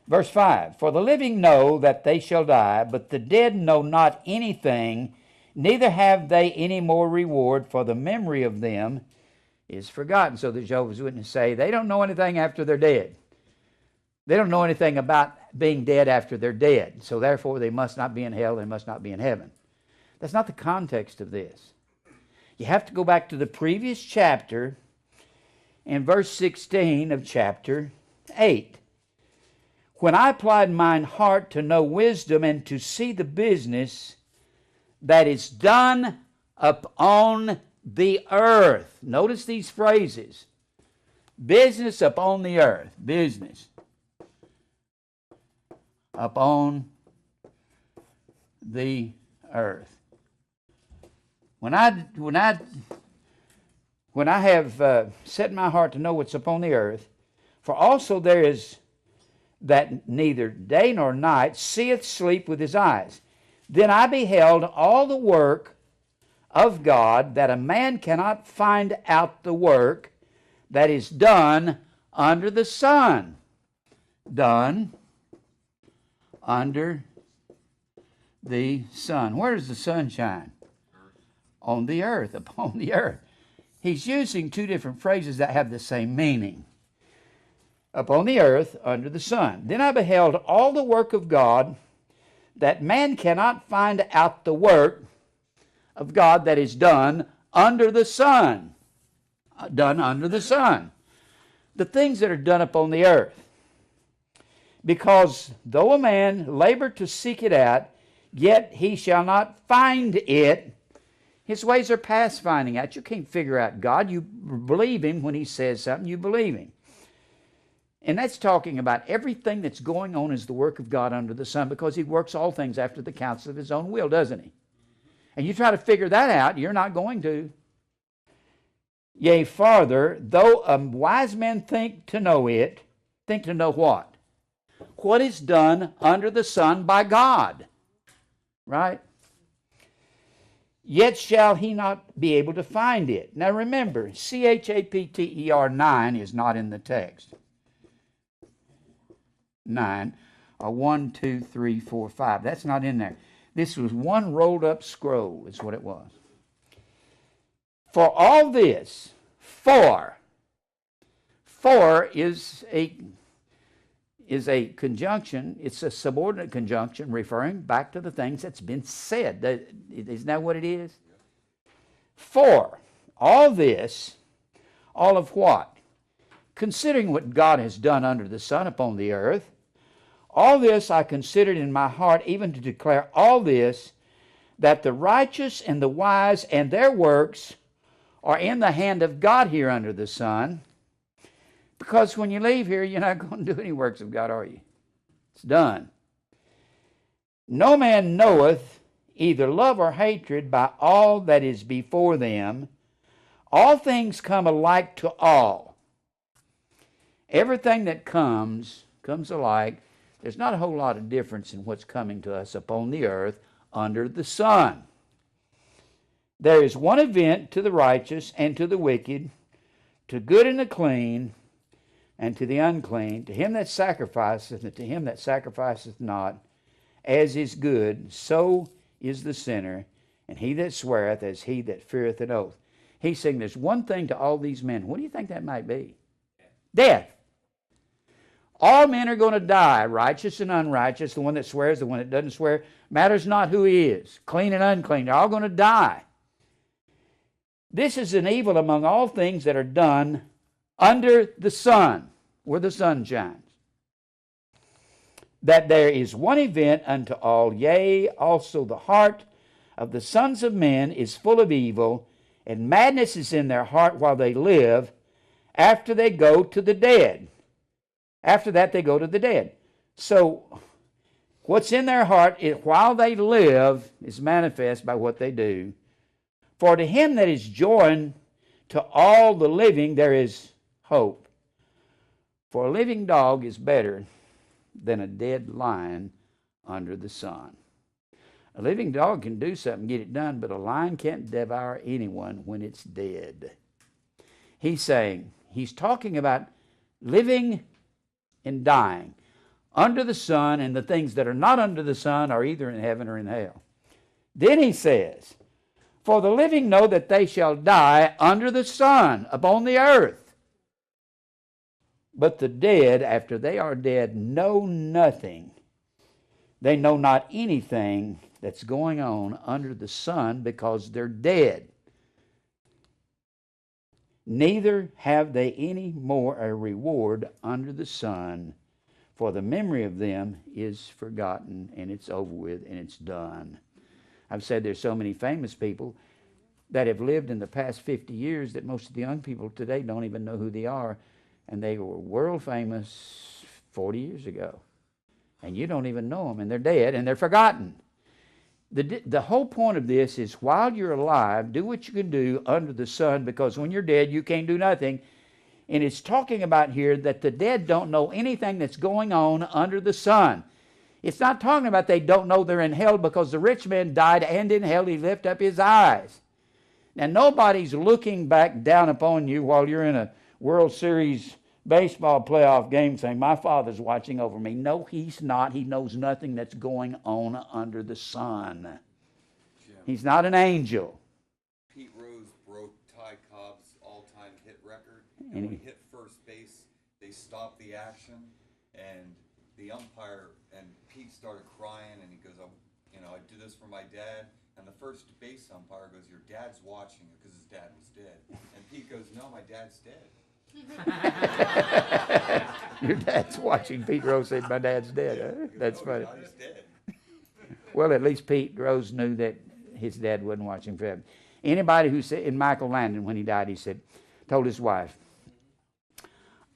Verse 5, for the living know that they shall die, but the dead know not anything, neither have they any more reward, for the memory of them is forgotten. So the Jehovah's Witnesses say they don't know anything after they're dead. They don't know anything about being dead after they're dead. So therefore they must not be in hell, they must not be in heaven. That's not the context of this. You have to go back to the previous chapter in verse 16 of chapter 8. When I applied mine heart to know wisdom and to see the business that is done upon the earth. Notice these phrases. Business upon the earth. Business upon the earth. When I have set my heart to know what's upon the earth, for also there is that neither day nor night seeth sleep with his eyes. Then I beheld all the work of God, that a man cannot find out the work that is done under the sun. Done under the sun. Where does the sun shine? On the earth, upon the earth. He's using two different phrases that have the same meaning. upon the earth under the sun. Then I beheld all the work of God, that man cannot find out the work of God that is done under the sun. Done under the sun. The things that are done upon the earth. Because though a man labor to seek it out, yet he shall not find it. His ways are past finding out. You can't figure out God. You believe Him when He says something. You believe Him. And that's talking about everything that's going on is the work of God under the sun, because He works all things after the counsel of His own will, doesn't He? And you try to figure that out, you're not going to. Yea, farther, though a wise man think to know it, think to know what? What is done under the sun by God. Right? Yet shall he not be able to find it. Now remember, chapter 9 is not in the text. 9, or 1, 2, 3, 4, 5. That's not in there. This was one rolled up scroll, is what it was. For all this, for is a conjunction. It's a subordinate conjunction referring back to the things that's been said. Isn't that what it is? For all this, all of what? Considering what God has done under the sun upon the earth, all this I considered in my heart, even to declare all this, that the righteous and the wise and their works are in the hand of God here under the sun. Because when you leave here, you're not going to do any works of God, are you? It's done. No man knoweth either love or hatred by all that is before them. All things come alike to all. Everything that comes alike. There's not a whole lot of difference in what's coming to us upon the earth under the sun. There is one event to the righteous and to the wicked, to good and the clean, and to the unclean, to him that sacrificeth and to him that sacrificeth not, as is good, so is the sinner, and he that sweareth as he that feareth an oath. He's saying there's one thing to all these men. What do you think that might be? Death. All men are going to die, righteous and unrighteous, the one that swears, the one that doesn't swear. Matters not who he is, clean and unclean. They're all going to die. This is an evil among all things that are done under the sun, where the sun shines. That there is one event unto all, yea, also the heart of the sons of men is full of evil, and madness is in their heart while they live, after they go to the dead. After that, they go to the dead. So, what's in their heart while they live is manifest by what they do. For to him that is joined to all the living, there is hope. For a living dog is better than a dead lion under the sun. A living dog can do something, get it done, but a lion can't devour anyone when it's dead. He's saying, he's talking about living and dying under the sun, and the things that are not under the sun are either in heaven or in hell. Then he says, for the living know that they shall die under the sun upon the earth. But the dead, after they are dead, know nothing. They know not anything that's going on under the sun, because they're dead. Neither have they any more a reward under the sun, for the memory of them is forgotten, and it's over with, and it's done. I've said there's so many famous people that have lived in the past 50 years that most of the young people today don't even know who they are, and they were world famous 40 years ago. And you don't even know them, and they're dead, and they're forgotten. The whole point of this is, while you're alive, do what you can do under the sun, because when you're dead, you can't do nothing. And it's talking about here that the dead don't know anything that's going on under the sun. It's not talking about they don't know they're in hell, because the rich man died and in hell he lifted up his eyes. Now, nobody's looking back down upon you while you're in a World Series baseball playoff game saying, my Father's watching over me. No, he's not. He knows nothing that's going on under the sun. Jim, He's not an angel. Pete Rose broke Ty Cobb's all-time hit record, and And when he- he hit first base, they they stopped the action, and the umpire, and Pete started crying, and he goes, I do this for my dad. And the first base umpire goes, your dad's watching you, because his dad was dead. And Pete goes, no, my dad's dead. Your dad's watching. Pete Rose said, my dad's dead. Huh? That's funny. He's dead. Well, at least Pete Rose knew that his dad wasn't watching for him. Anybody who said, in Michael Landon, when he died, he said, told his wife,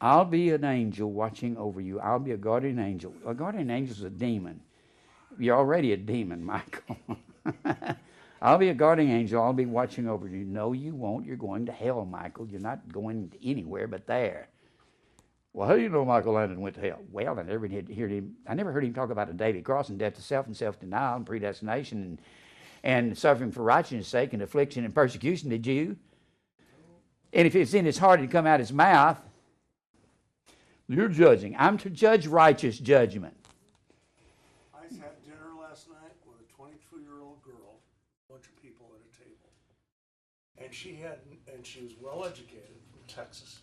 I'll be an angel watching over you. I'll be a guardian angel. A guardian angel is a demon. You're already a demon, Michael. I'll be a guardian angel. I'll be watching over you. No, you won't. You're going to hell, Michael. You're not going anywhere but there. Well, how do you know Michael Landon went to hell? Well, I never heard him talk about a daily cross and death to self and self-denial and predestination and suffering for righteousness' sake and affliction and persecution. Did you? And if it's in his heart, it'd come out his mouth. You're judging. I'm to judge righteous judgment. I had dinner last night with a 22-year-old girl, a bunch of people at a table. And she was well educated from Texas.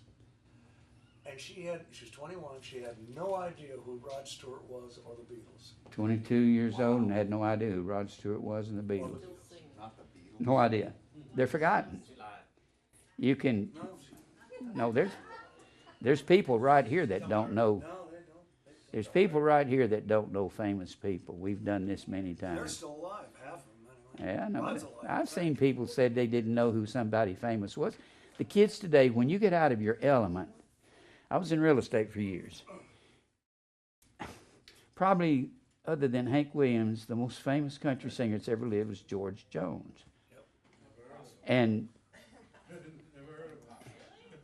And she was 21, she had no idea who Rod Stewart was or the Beatles. 22 years old and had no idea who Rod Stewart was and the Beatles. No idea. They're forgotten. You can, no, there's people right here that don't know. There's people right here that don't know famous people. We've done this many times. They're still alive, half of them anyway. Yeah, I know. Rod's alive. I've seen people said they didn't know who somebody famous was. The kids today, when you get out of your element, I was in real estate for years. Probably, other than Hank Williams, the most famous country singer that's ever lived was George Jones. And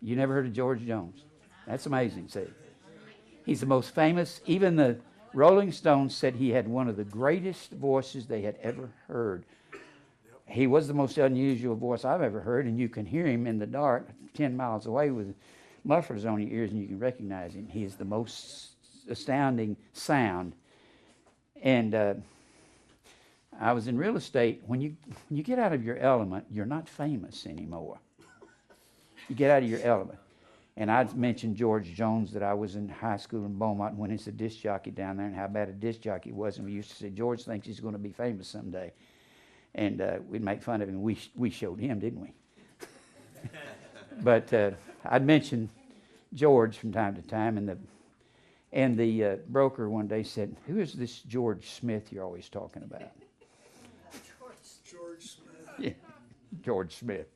you never heard of George Jones? That's amazing, see. He's the most famous. Even the Rolling Stones said he had one of the greatest voices they had ever heard. He was the most unusual voice I've ever heard, and you can hear him in the dark 10 miles away with mufflers on your ears, and you can recognize him. He is the most astounding sound. And I was in real estate. When you get out of your element, you're not famous anymore. You get out of your element. And I mentioned George Jones, that I was in high school in Beaumont when he's a disc jockey down there, and how bad a disc jockey was. And we used to say, George thinks he's going to be famous someday. And we'd make fun of him. We showed him, didn't we? But I'd mention George from time to time, and the broker one day said, "Who is this George Smith you're always talking about?" George Smith. Yeah, George Smith.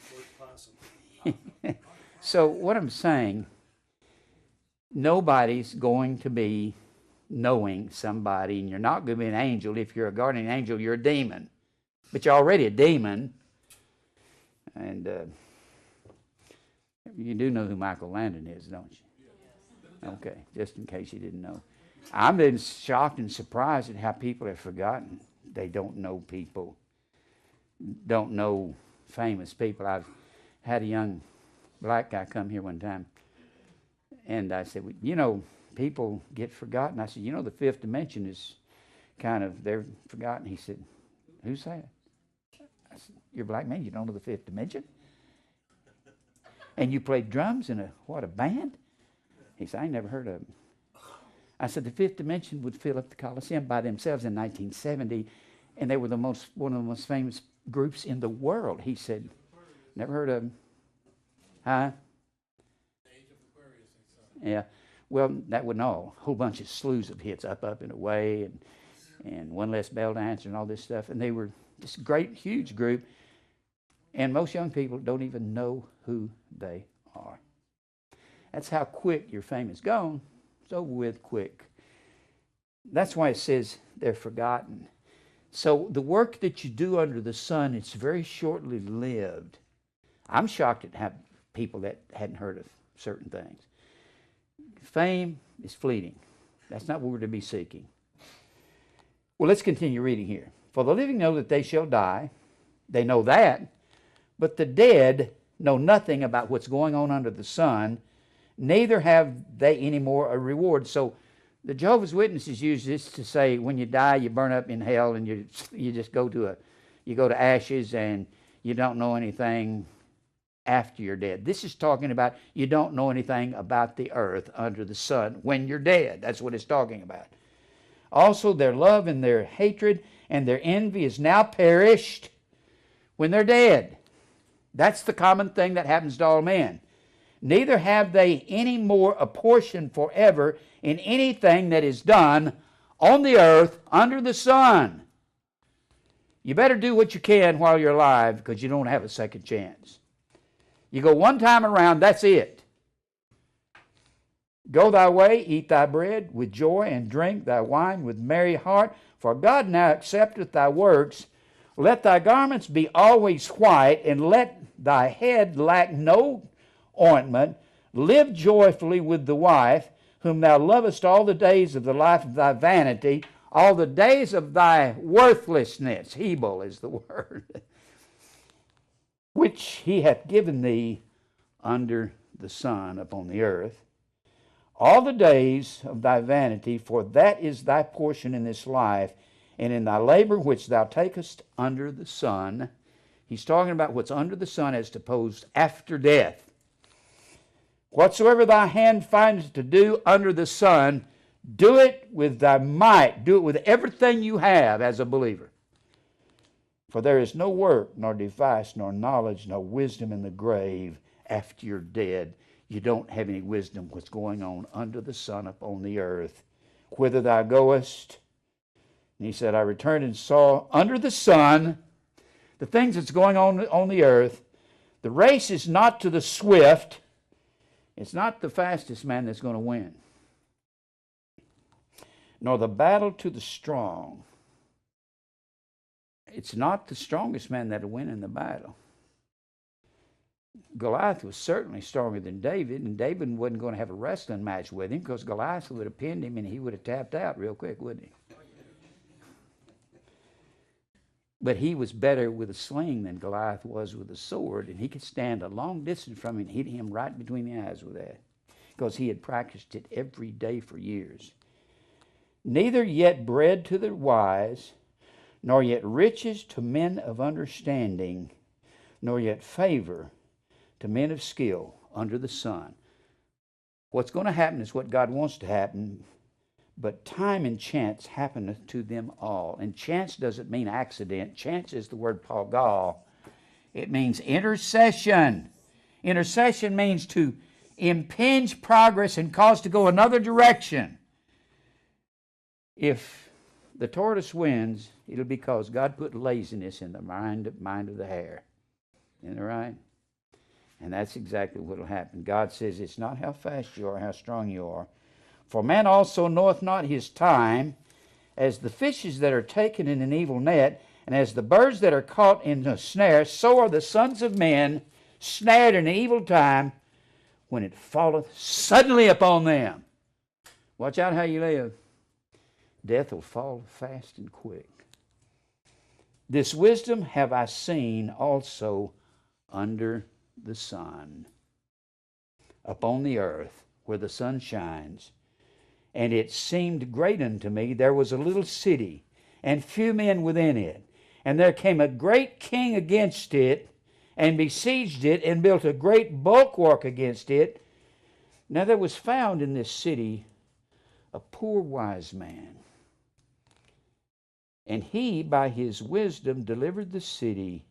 George Possum. So what I'm saying, nobody's going to be knowing somebody, and you're not going to be an angel. If you're a guardian angel, you're a demon. But you're already a demon. And you do know who Michael Landon is, don't you? Okay, just in case you didn't know. I've been shocked and surprised at how people have forgotten. They don't know people, don't know famous people. I've had a young black guy come here one time, and I said, well, you know, people get forgotten. I said, you know, the fifth dimension is kind of, they're forgotten. He said, who's that? I said, you're a black man, you don't know the fifth dimension? And you played drums in a band? He said, I ain't never heard of them. I said, the fifth dimension would fill up the Coliseum by themselves in 1970, and they were one of the most famous groups in the world. He said, never heard of them. Huh? Yeah. Well, that wasn't all. A whole bunch of slews of hits, Up, Up and Away, and One Less Bell to Answer and all this stuff. And they were this great, huge group. And most young people don't even know who they are. That's how quick your fame is gone. It's over with quick. That's why it says they're forgotten. So the work that you do under the sun, it's very shortly lived. I'm shocked at how people that hadn't heard of certain things. Fame is fleeting. That's not what we're to be seeking. Well, let's continue reading here. For the living know that they shall die. They know that. But the dead know nothing about what's going on under the sun. Neither have they any more a reward. So the Jehovah's Witnesses use this to say when you die, you burn up in hell, and you just go to ashes, and you don't know anything after you're dead. This is talking about you don't know anything about the earth under the sun when you're dead. That's what it's talking about. Also, their love and their hatred and their envy is now perished when they're dead. That's the common thing that happens to all men. Neither have they any more a portion forever in anything that is done on the earth under the sun. You better do what you can while you're alive, because you don't have a second chance. You go one time around, that's it. Go thy way, eat thy bread with joy, and drink thy wine with merry heart, for God now accepteth thy works. Let thy garments be always white, and let thy head lack no ointment. Live joyfully with the wife, whom thou lovest all the days of the life of thy vanity, all the days of thy worthlessness, Hebel is the word, which he hath given thee under the sun upon the earth, all the days of thy vanity, for that is thy portion in this life, and in thy labor which thou takest under the sun. He's talking about what's under the sun as opposed after death. Whatsoever thy hand findeth to do under the sun, do it with thy might. Do it with everything you have as a believer. For there is no work, nor device, nor knowledge, nor wisdom in the grave after you're dead. You don't have any wisdom what's going on under the sun upon the earth. Whither thou goest. And he said, I returned and saw under the sun the things that's going on the earth. The race is not to the swift. It's not the fastest man that's going to win, nor the battle to the strong. It's not the strongest man that'll win in the battle. Goliath was certainly stronger than David, and David wasn't going to have a wrestling match with him, because Goliath would have pinned him and he would have tapped out real quick, wouldn't he? But he was better with a sling than Goliath was with a sword, and he could stand a long distance from him and hit him right between the eyes with that, because he had practiced it every day for years. Neither yet bread to the wise, nor yet riches to men of understanding, nor yet favor to men of skill under the sun. What's going to happen is what God wants to happen, but time and chance happeneth to them all. And chance doesn't mean accident. Chance is the word pagal. It means intercession. Intercession means to impinge progress and cause to go another direction. If the tortoise wins, it'll be because God put laziness in the mind of the hare. Isn't that right? And that's exactly what will happen. God says it's not how fast you are, how strong you are. For man also knoweth not his time, as the fishes that are taken in an evil net, and as the birds that are caught in a snare, so are the sons of men snared in an evil time, when it falleth suddenly upon them. Watch out how you live. Death will fall fast and quick. This wisdom have I seen also under the sun, upon the earth, where the sun shines. And it seemed great unto me. There was a little city, and few men within it. And there came a great king against it, and besieged it, and built a great bulwark against it. Now there was found in this city a poor wise man. And he by his wisdom delivered the city,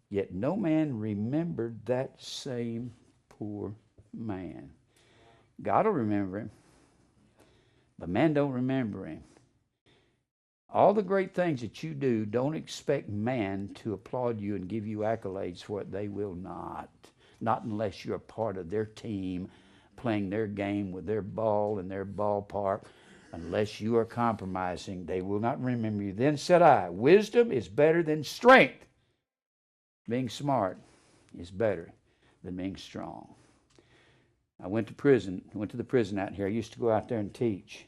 yet no man remembered that same poor man. God will remember him, but man don't remember him. All the great things that you do, don't expect man to applaud you and give you accolades for it. They will not. Not unless you're a part of their team, playing their game with their ball in their ballpark. Unless you are compromising, they will not remember you. Then said I, wisdom is better than strength. Being smart is better than being strong. I went to the prison out here. I used to go out there and teach.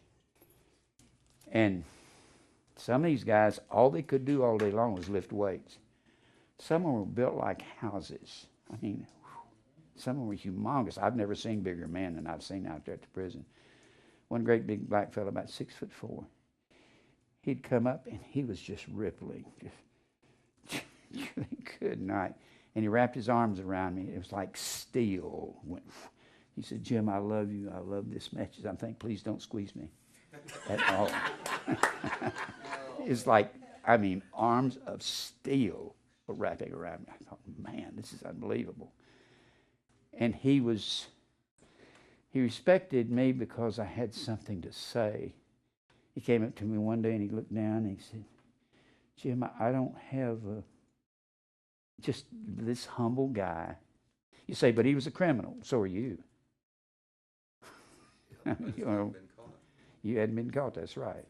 And some of these guys, all they could do all day long was lift weights. Some of them were built like houses. I mean, some of them were humongous. I've never seen bigger men than I've seen out there at the prison. One great big black fellow, about 6'4". He'd come up and he was just rippling. Just good night. And he wrapped his arms around me. It was like steel. He said, Jim, I love you. I love this message. I'm thinking, please don't squeeze me at all. It's like, I mean, arms of steel were wrapping around me. I thought, man, this is unbelievable. And he respected me because I had something to say. He came up to me one day and he looked down and he said, Jim, I don't have just this humble guy. You say, but he was a criminal. So are you. You hadn't been caught, that's right.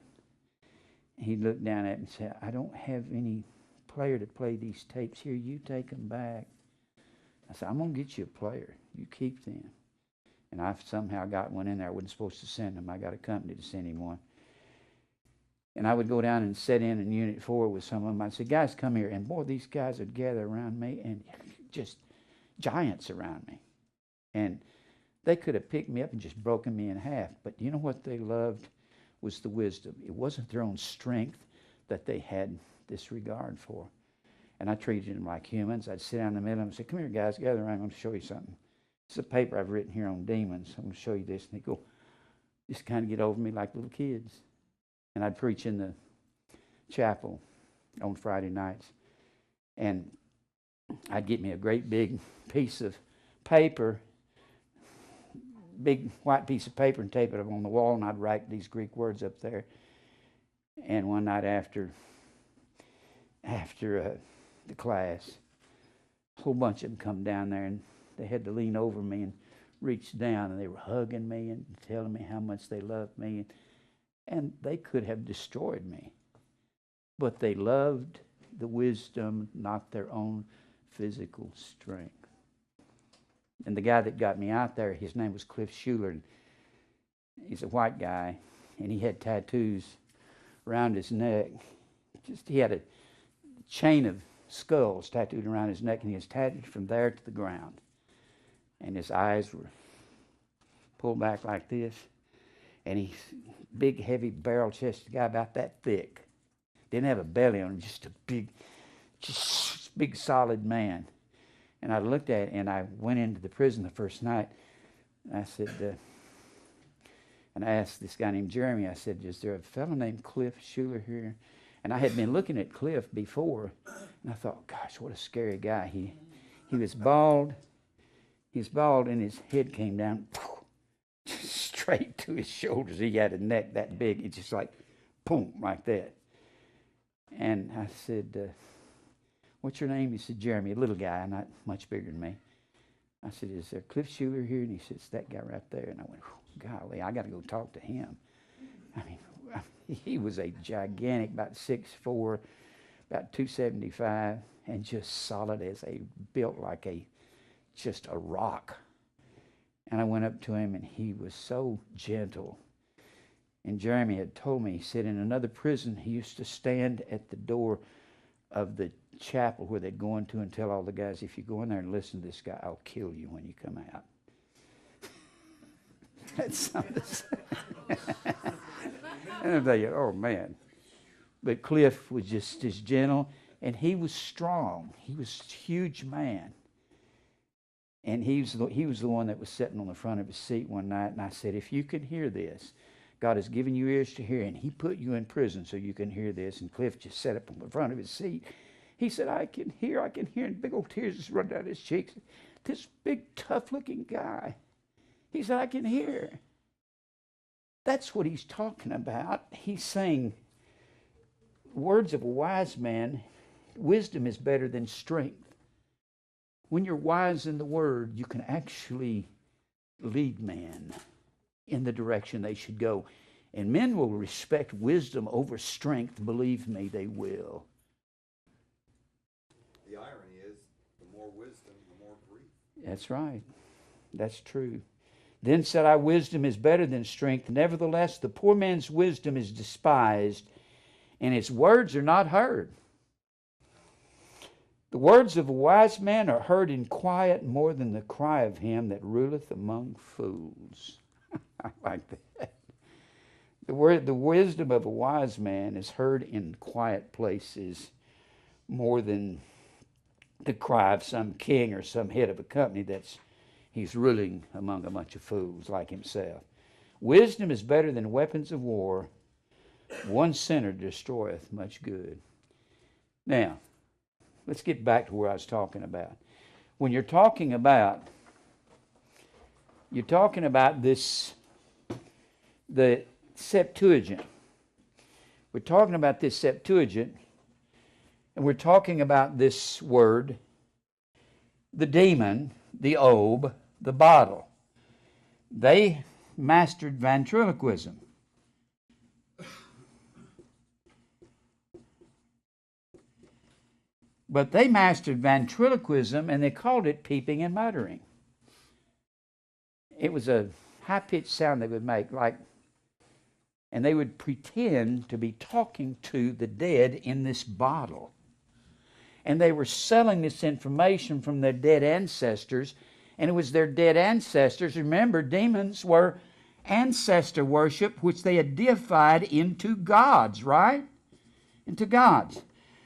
He looked down at me and said, I don't have any player to play these tapes here. You take them back. I said, I'm going to get you a player. You keep them. And I somehow got one in there. I wasn't supposed to send them. I got a company to send him one. And I would go down and sit in Unit 4 with some of them. I'd say, guys, come here. And boy, these guys would gather around me and just giants around me. And they could have picked me up and just broken me in half. But you know what they loved was the wisdom. It wasn't their own strength that they had this regard for. And I treated them like humans. I'd sit down in the middle of them and say, come here, guys, gather around. I'm going to show you something. It's a paper I've written here on demons. I'm going to show you this. And they go, just kind of get over me like little kids. And I'd preach in the chapel on Friday nights. And I'd get me a great big piece of paper, big white piece of paper, and tape it up on the wall, and I'd write these Greek words up there. And one night after the class, a whole bunch of them come down there, and they had to lean over me and reach down, and they were hugging me and telling me how much they loved me. And they could have destroyed me. But they loved the wisdom, not their own physical strength. And the guy that got me out there, his name was Cliff Schuler. And he's a white guy, and he had tattoos around his neck. He had a chain of skulls tattooed around his neck, and he was tattooed from there to the ground. And his eyes were pulled back like this. And he's a big, heavy, barrel-chested guy about that thick. Didn't have a belly on him, just a big, solid man. And I looked at it, and I went into the prison the first night. And I said, and I asked this guy named Jeremy, I said, is there a fellow named Cliff Schuler here? And I had been looking at Cliff before, and I thought, gosh, what a scary guy. He was bald. He was bald, and his head came down straight to his shoulders. He had a neck that big. It's just like, boom, like that. And I said, what's your name? He said, Jeremy, a little guy, not much bigger than me. I said, is there Cliff Schuler here? And he said, it's that guy right there. And I went, golly, I got to go talk to him. I mean, he was a gigantic, about 6'4", about 275, and just solid as built like just a rock. And I went up to him, and he was so gentle. And Jeremy had told me, he said in another prison, he used to stand at the door of the chapel where they'd go into and tell all the guys, if you go in there and listen to this guy, I'll kill you when you come out. That's something. And I'm thinking, oh man. But Cliff was just as gentle, and he was strong. He was a huge man. And he was the one that was sitting on the front of his seat one night, and I said, if you can hear this, God has given you ears to hear, and he put you in prison so you can hear this. And Cliff just sat up on the front of his seat. He said, I can hear, and big old tears just run down his cheeks. This big, tough-looking guy. He said, I can hear. That's what he's talking about. He's saying, words of a wise man, wisdom is better than strength. When you're wise in the word, you can actually lead men in the direction they should go. And men will respect wisdom over strength. Believe me, they will. The irony is, the more wisdom, the more grief. That's right. That's true. Then said I, wisdom is better than strength. Nevertheless, the poor man's wisdom is despised, and his words are not heard. The words of a wise man are heard in quiet more than the cry of him that ruleth among fools. I like that. The wisdom of a wise man is heard in quiet places more than the cry of some king or some head of a company he's ruling among a bunch of fools like himself. Wisdom is better than weapons of war. One sinner destroyeth much good. Now, let's get back to where I was talking about. When you're talking about this, the Septuagint. We're talking about this Septuagint, and we're talking about this word, the demon, the obe, the bottle. They mastered ventriloquism. But they mastered ventriloquism, and they called it peeping and muttering. It was a high-pitched sound they would make, and they would pretend to be talking to the dead in this bottle. And they were selling this information from their dead ancestors, and it was their dead ancestors. Remember, demons were ancestor worship, which they had deified into gods, right? Into gods.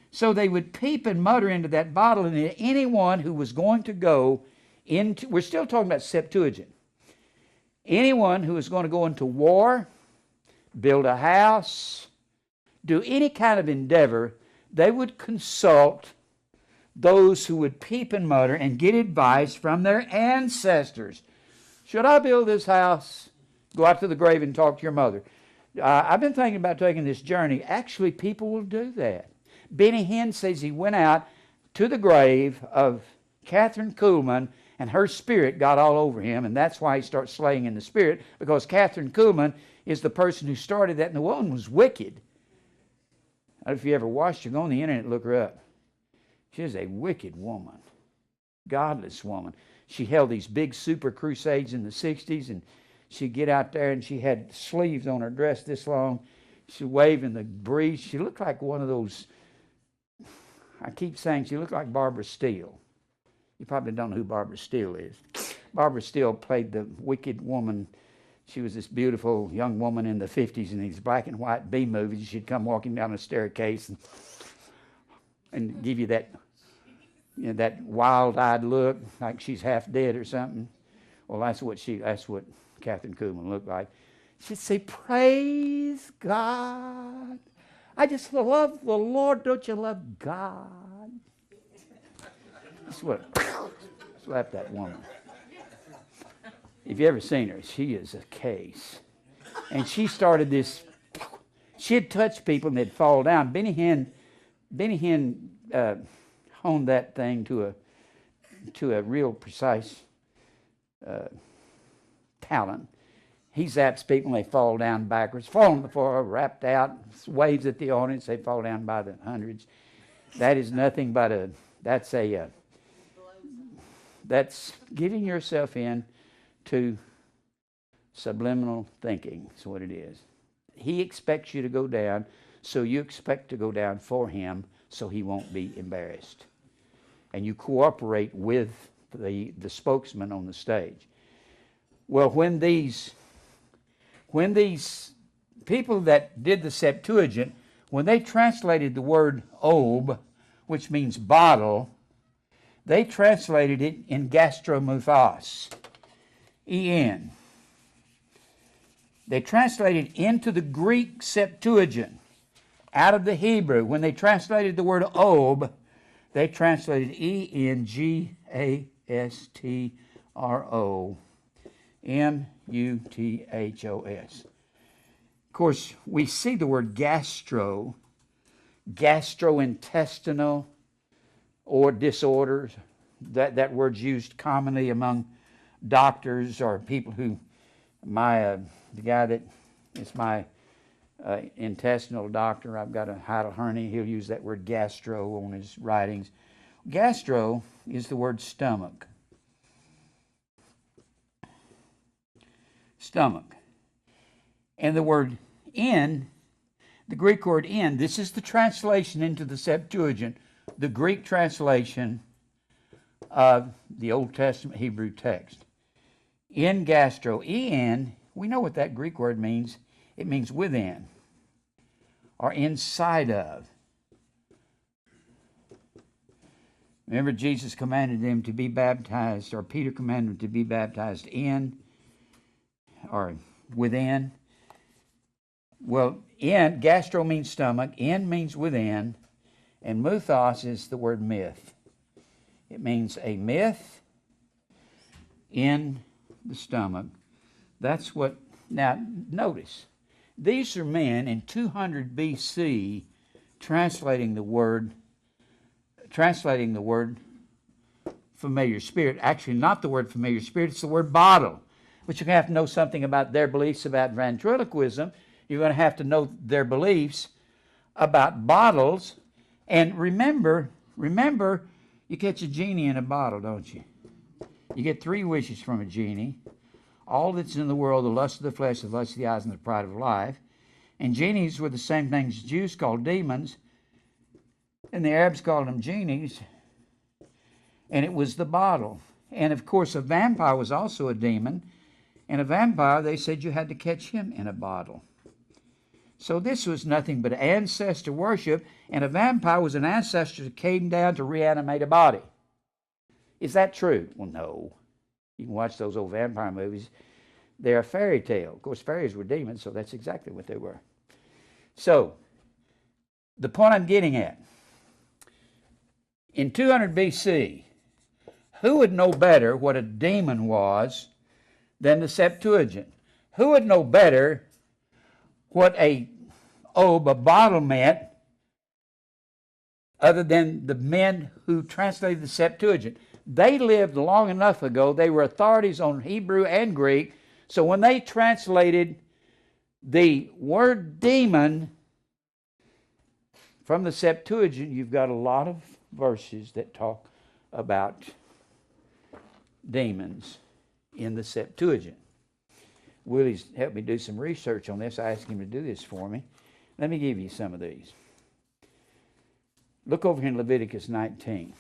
So they would peep and mutter into that bottle, and anyone who was going to go into, we're still talking about Septuagint, anyone who was going to go into war, build a house, do any kind of endeavor, they would consult those who would peep and mutter and get advice from their ancestors. Should I build this house? Go out to the grave and talk to your mother. I've been thinking about taking this journey. Actually, people will do that. Benny Hinn says he went out to the grave of Catherine Kuhlman, and her spirit got all over him, and that's why he starts slaying in the spirit, because Catherine Kuhlman is the person who started that, and the woman was wicked. I don't know if you ever watched her. Go on the internet and look her up. She is a wicked woman, godless woman. She held these big super crusades in the 60s, and she'd get out there, and she had sleeves on her dress this long. She'd wave in the breeze. She looked like one of those, I keep saying she looked like Barbara Steele. You probably don't know who Barbara Steele is. Barbara Steele played the wicked woman. She was this beautiful young woman in the 50s in these black and white B movies. She'd come walking down a staircase and give you that, that wild-eyed look, like she's half dead or something. Well, that's what Catherine Kuhlman looked like. She'd say, "Praise God. I just love the Lord. Don't you love God?" That's what slapped that woman. If you ever seen her, she is a case. And she started this. She'd touch people and they'd fall down. Benny Hinn honed that thing to a real precise talent. He zaps people and they fall down backwards, fall on the floor, wrapped out, waves at the audience, they fall down by the hundreds. That is nothing but that's giving yourself in to subliminal thinking. That's what it is. He expects you to go down, so you expect to go down for him, so he won't be embarrassed. And you cooperate with the spokesman on the stage. Well, when these people that did the Septuagint, when they translated the word obe, which means bottle, they translated it in gastromuthos, E-N. They translated into the Greek Septuagint, out of the Hebrew. When they translated the word obe, they translated E-N-G-A-S-T-R-O-M-U-T-H-O-S. Of course, we see the word gastrointestinal, or disorders. That word's used commonly among doctors or people who, the guy that is my intestinal doctor, I've got a hiatal hernia, he'll use that word gastro on his writings. Gastro is the word stomach. Stomach. And the word in, the Greek word in, this is the translation into the Septuagint, the Greek translation of the Old Testament Hebrew text. In gastro, en, we know what that Greek word means. It means within or inside of. Remember, Jesus commanded them to be baptized, or Peter commanded them to be baptized in, or within. Well, in, gastro means stomach, in means within, and muthos is the word myth. It means a myth in the stomach. That's what, now notice, these are men in 200 BC translating the word familiar spirit. Actually, not the word familiar spirit, it's the word bottle. But you're going to have to know something about their beliefs about ventriloquism. You're going to have to know their beliefs about bottles. And remember, you catch a genie in a bottle, don't you? You get 3 wishes from a genie. All that's in the world, the lust of the flesh, the lust of the eyes, and the pride of life. And genies were the same things Jews called demons, and the Arabs called them genies. And it was the bottle. And of course, a vampire was also a demon. And a vampire, they said you had to catch him in a bottle. So this was nothing but ancestor worship, and a vampire was an ancestor that came down to reanimate a body. Is that true? Well, no. You can watch those old vampire movies. They're a fairy tale. Of course, fairies were demons, so that's exactly what they were. So, the point I'm getting at, in 200 BC, who would know better what a demon was than the Septuagint? Who would know better what a bottle meant other than the men who translated the Septuagint? They lived long enough ago. They were authorities on Hebrew and Greek. So when they translated the word demon from the Septuagint, you've got a lot of verses that talk about demons in the Septuagint. Willie's helped me do some research on this. I asked him to do this for me. Let me give you some of these. Look over here in Leviticus 19.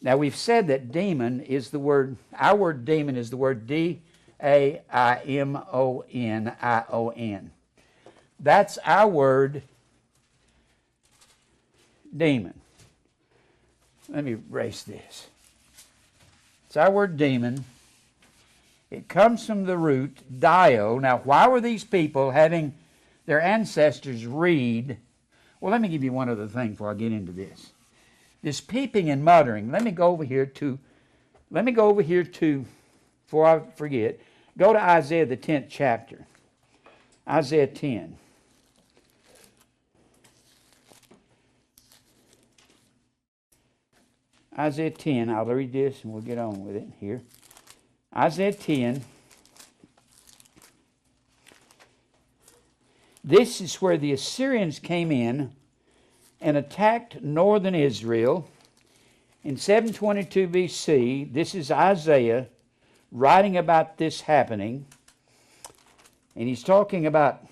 Now, we've said that demon is the word, our word demon is the word D-A-I-M-O-N-I-O-N. That's our word demon. Let me erase this. It's our word demon. It comes from the root dio. Now, why were these people having their ancestors read? Well, let me give you one other thing before I get into this. This peeping and muttering. Let me go over here to, before I forget, go to Isaiah the 10th chapter. Isaiah 10. Isaiah 10, I'll read this and we'll get on with it here. Isaiah 10. This is where the Assyrians came in and attacked northern Israel in 722 BC. This is Isaiah writing about this happening. And he's talking about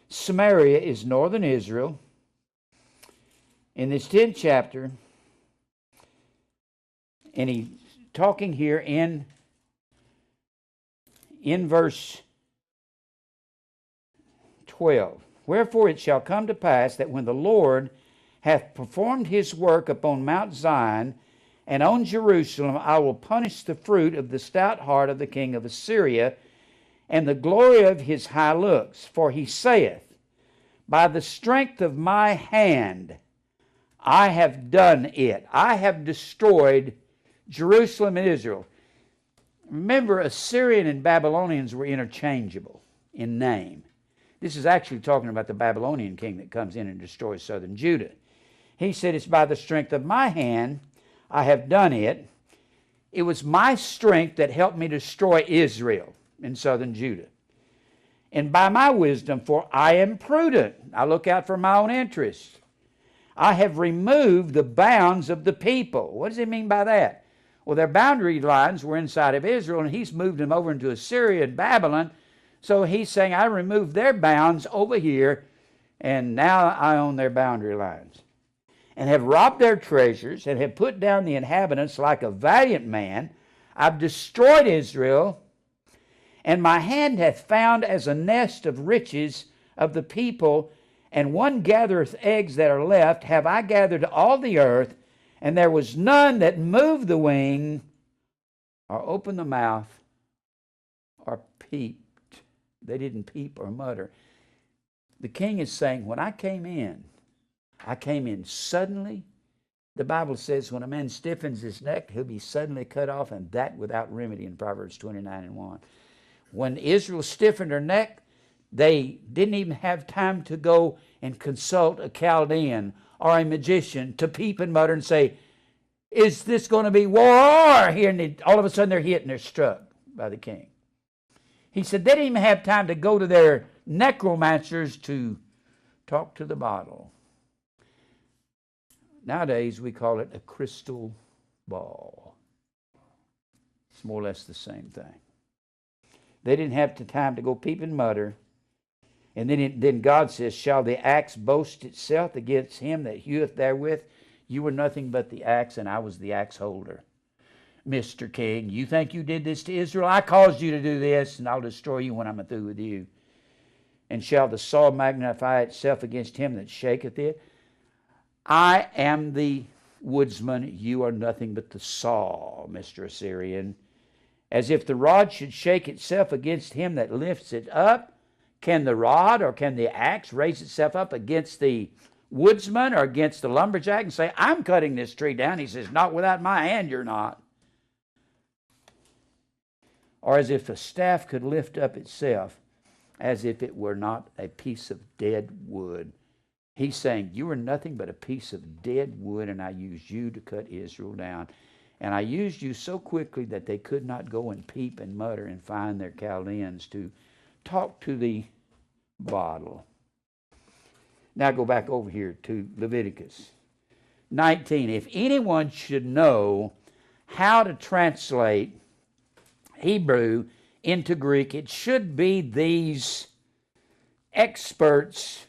Samaria is northern Israel. In this 10th chapter, and he's talking here in verse 12. Wherefore it shall come to pass that when the Lord hath performed his work upon Mount Zion and on Jerusalem, I will punish the fruit of the stout heart of the king of Assyria and the glory of his high looks. For he saith, by the strength of my hand I have done it. I have destroyed Jerusalem and Israel. Remember, Assyrian and Babylonians were interchangeable in name. This is actually talking about the Babylonian king that comes in and destroys southern Judah. He said, it's by the strength of my hand I have done it. It was my strength that helped me destroy Israel in southern Judah. And by my wisdom, for I am prudent. I look out for my own interest. I have removed the bounds of the people. What does he mean by that? Well, their boundary lines were inside of Israel, and he's moved them over into Assyria and Babylon. So he's saying, I removed their bounds over here, and now I own their boundary lines. And have robbed their treasures, and have put down the inhabitants like a valiant man. I've destroyed Israel, and my hand hath found as a nest of riches of the people, And one gathereth eggs that are left, have I gathered all the earth, and there was none that moved the wing, or opened the mouth, or peeped. They didn't peep or mutter. The king is saying, when I came in suddenly. The Bible says when a man stiffens his neck, he'll be suddenly cut off, and that without remedy in Proverbs 29:1. When Israel stiffened her neck, they didn't even have time to go and consult a Chaldean or a magician to peep and mutter and say, is this going to be war here? And all of a sudden they're hit and they're struck by the king. He said they didn't even have time to go to their necromancers to talk to the bottle. Nowadays, we call it a crystal ball. It's more or less the same thing. They didn't have the time to go peep and mutter. And then God says, shall the axe boast itself against him that heweth therewith? You were nothing but the axe, and I was the axe holder. Mr. King, you think you did this to Israel? I caused you to do this, and I'll destroy you when I'm through with you. And shall the saw magnify itself against him that shaketh it? I am the woodsman, you are nothing but the saw, Mr. Assyrian. As if the rod should shake itself against him that lifts it up, can the rod or can the axe raise itself up against the woodsman or against the lumberjack and say, I'm cutting this tree down? He says, not without my hand, you're not. Or as if a staff could lift up itself, as if it were not a piece of dead wood. He's saying, you are nothing but a piece of dead wood, and I used you to cut Israel down. And I used you so quickly that they could not go and peep and mutter and find their Chaldeans to talk to the bottle. Now go back over here to Leviticus 19. If anyone should know how to translate Hebrew into Greek, it should be these experts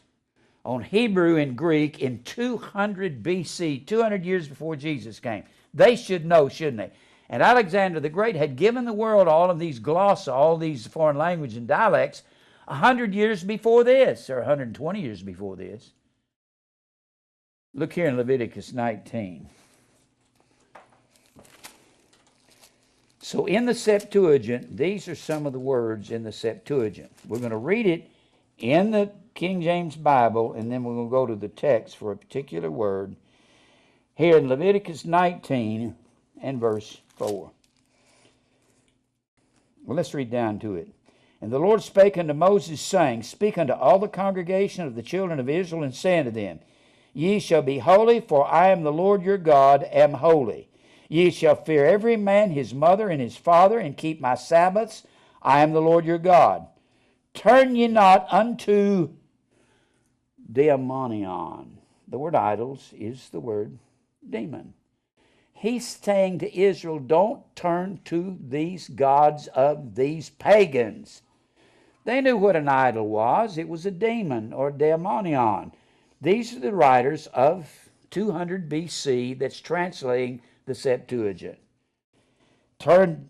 on Hebrew and Greek in 200 BC, 200 years before Jesus came. They should know, shouldn't they? And Alexander the Great had given the world all of these glossa, all these foreign language and dialects 100 years before this, or 120 years before this. Look here in Leviticus 19. So in the Septuagint, these are some of the words in the Septuagint. We're going to read it in the King James Bible, and then we're going to go to the text for a particular word. Here in Leviticus 19 and verse 4. Well, let's read down to it. And the Lord spake unto Moses, saying, speak unto all the congregation of the children of Israel, and say unto them, ye shall be holy, for I am the Lord your God, am holy. Ye shall fear every man his mother and his father, and keep my Sabbaths. I am the Lord your God. Turn ye not unto daemonion. The word idols is the word demon. He's saying to Israel, don't turn to these gods of these pagans. They knew what an idol was. It was a demon or daemonion. These are the writers of 200 BC that's translating the Septuagint. Turn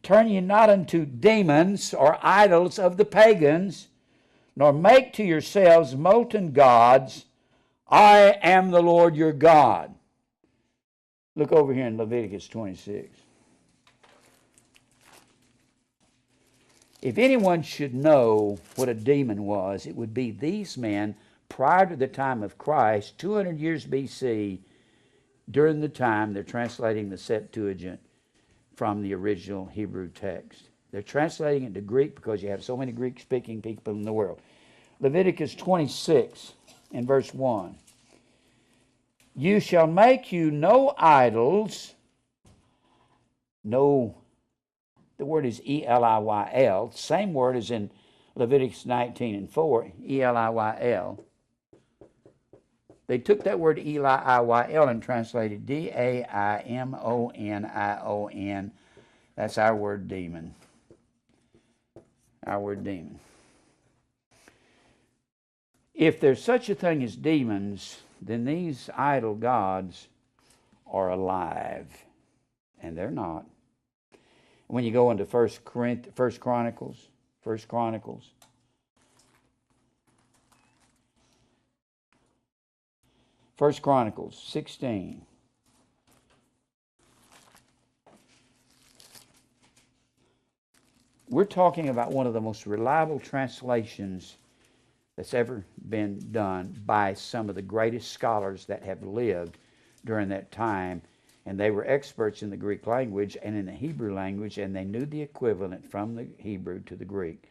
ye not unto demons or idols of the pagans, nor make to yourselves molten gods. I am the Lord your God. Look over here in Leviticus 26. If anyone should know what a demon was, it would be these men prior to the time of Christ, 200 years BC, during the time they're translating the Septuagint from the original Hebrew text. They're translating it to Greek because you have so many Greek-speaking people in the world. Leviticus 26 and verse 1. You shall make you no idols, no, the word is E-L-I-Y-L, same word as in Leviticus 19 and 4, E-L-I-Y-L. They took that word E-L-I-Y-L and translated D-A-I-M-O-N-I-O-N. That's our word demon. Our word demon. If there's such a thing as demons, then these idol gods are alive. And they're not. When you go into First Chronicles, 1 Chronicles 16. We're talking about one of the most reliable translations that's ever been done by some of the greatest scholars that have lived during that time. And they were experts in the Greek language and in the Hebrew language, and they knew the equivalent from the Hebrew to the Greek.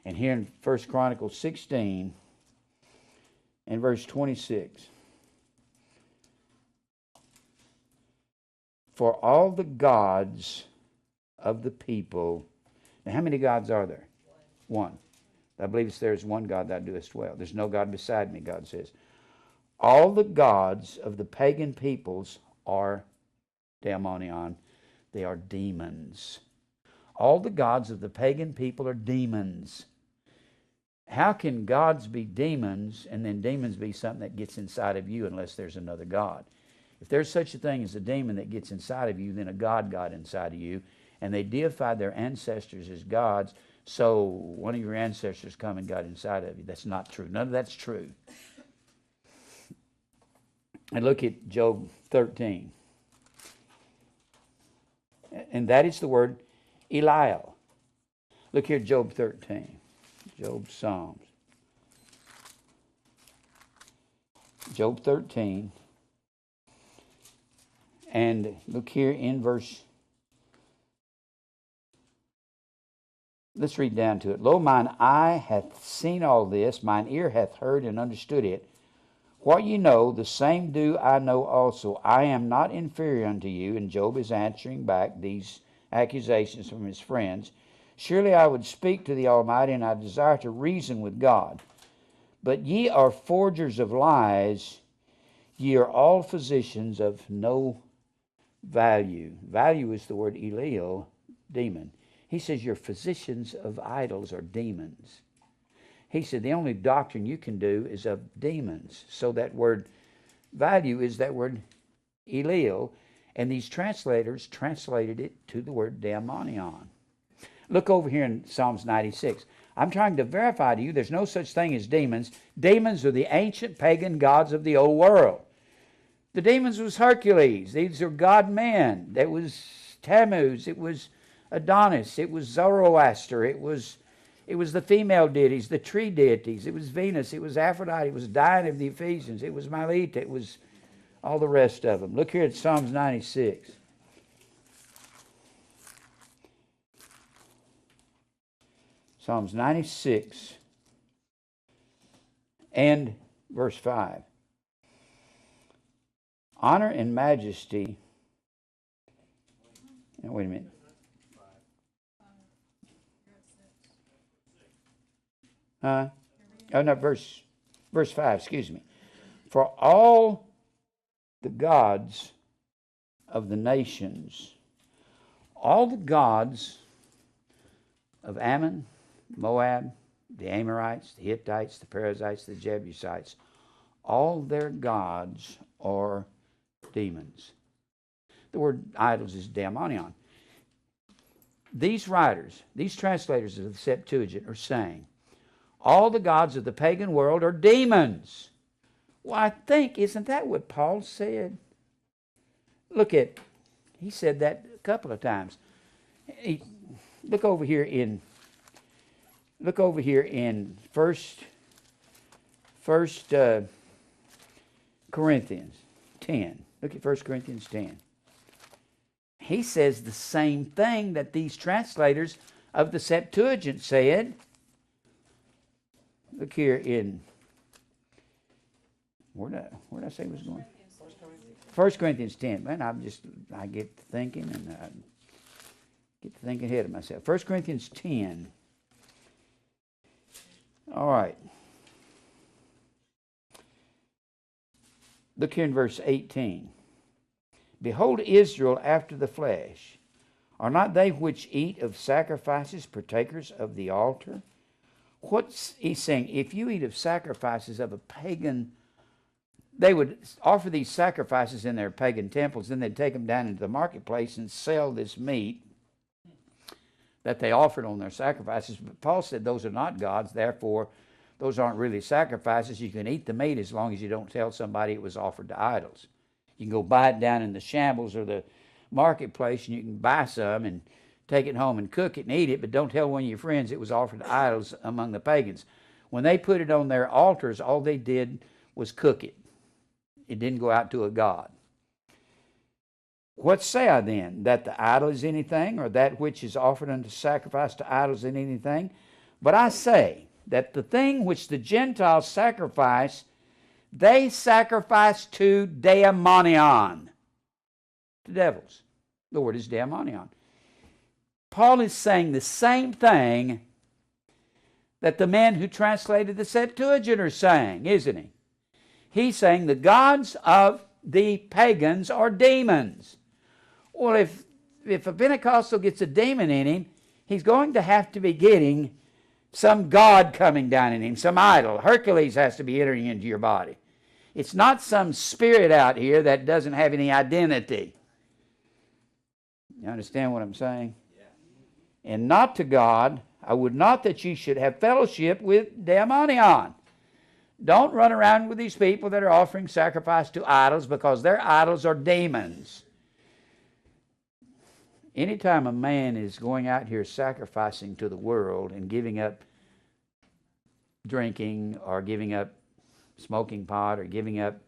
And here in 1 Chronicles 16 and verse 26. For all the gods of the people. Now, how many gods are there? One. I believe there is one God that doeth well. There's no God beside me, God says. All the gods of the pagan peoples are daimonion. They are demons. All the gods of the pagan people are demons. How can gods be demons and then demons be something that gets inside of you unless there's another God? If there's such a thing as a demon that gets inside of you, then a God got inside of you, and they deified their ancestors as gods, so one of your ancestors come and got inside of you. That's not true. None of that's true. And look at Job 13. And that is the word Eliel. Look here, Job 13. Job's Psalms. Job 13. And look here in verse. Let's read down to it. Lo, mine eye hath seen all this, mine ear hath heard and understood it. What ye know, the same do I know also. I am not inferior unto you. And Job is answering back these accusations from his friends. Surely I would speak to the Almighty, and I desire to reason with God. But ye are forgers of lies. Ye are all physicians of no value. Value is the word Eliel, demon. He says you're physicians of idols or demons. He said the only doctrine you can do is of demons. So that word value is that word Eliel, and these translators translated it to the word daimonion. Look over here in Psalms 96. I'm trying to verify to you there's no such thing as demons. Demons are the ancient pagan gods of the old world. The demons was Hercules. These are god men. There was Tammuz. It was Adonis. It was Zoroaster. It was the female deities, the tree deities. It was Venus. It was Aphrodite. It was Diana of the Ephesians. It was Mylitta. It was all the rest of them. Look here at Psalms 96. Psalms 96 and verse 5. Honor and majesty. Now, wait a minute. Oh, no, verse 5, excuse me. For all the gods of the nations, all the gods of Ammon, Moab, the Amorites, the Hittites, the Perizzites, the Jebusites, all their gods are demons. The word idols is daimonion. These writers, these translators of the Septuagint are saying, all the gods of the pagan world are demons. Well, I think, isn't that what Paul said? Look at, he said that a couple of times. Look over here in First Corinthians 10. Look at 1 Corinthians 10. He says the same thing that these translators of the Septuagint said. Look here in, where did I say it was going? 1 Corinthians 10. Man, I get to thinking and I get to thinking ahead of myself. 1 Corinthians 10. All right. Look here in verse 18. Behold, Israel after the flesh. Are not they which eat of sacrifices partakers of the altar? What's he saying? If you eat of sacrifices of a pagan, they would offer these sacrifices in their pagan temples, then they'd take them down into the marketplace and sell this meat that they offered on their sacrifices. But Paul said those are not gods, therefore those aren't really sacrifices. You can eat the meat as long as you don't tell somebody it was offered to idols. You can go buy it down in the shambles or the marketplace, and you can buy some and take it home and cook it and eat it, but don't tell one of your friends it was offered to idols among the pagans. When they put it on their altars, all they did was cook it. It didn't go out to a god. What say I then? That the idol is anything, or that which is offered unto sacrifice to idols is anything? But I say that the thing which the Gentiles sacrifice, they sacrifice to daemonion, to devils. The word is daemonion. Paul is saying the same thing that the men who translated the Septuagint are saying, isn't he? He's saying the gods of the pagans are demons. Well, if a Pentecostal gets a demon in him, he's going to have to be getting some god coming down in him, some idol. Hercules has to be entering into your body. It's not some spirit out here that doesn't have any identity. You understand what I'm saying? Yeah. And not to God, I would not that you should have fellowship with daemonion. Don't run around with these people that are offering sacrifice to idols, because their idols are demons. Anytime a man is going out here sacrificing to the world and giving up drinking or giving up smoking pot or giving up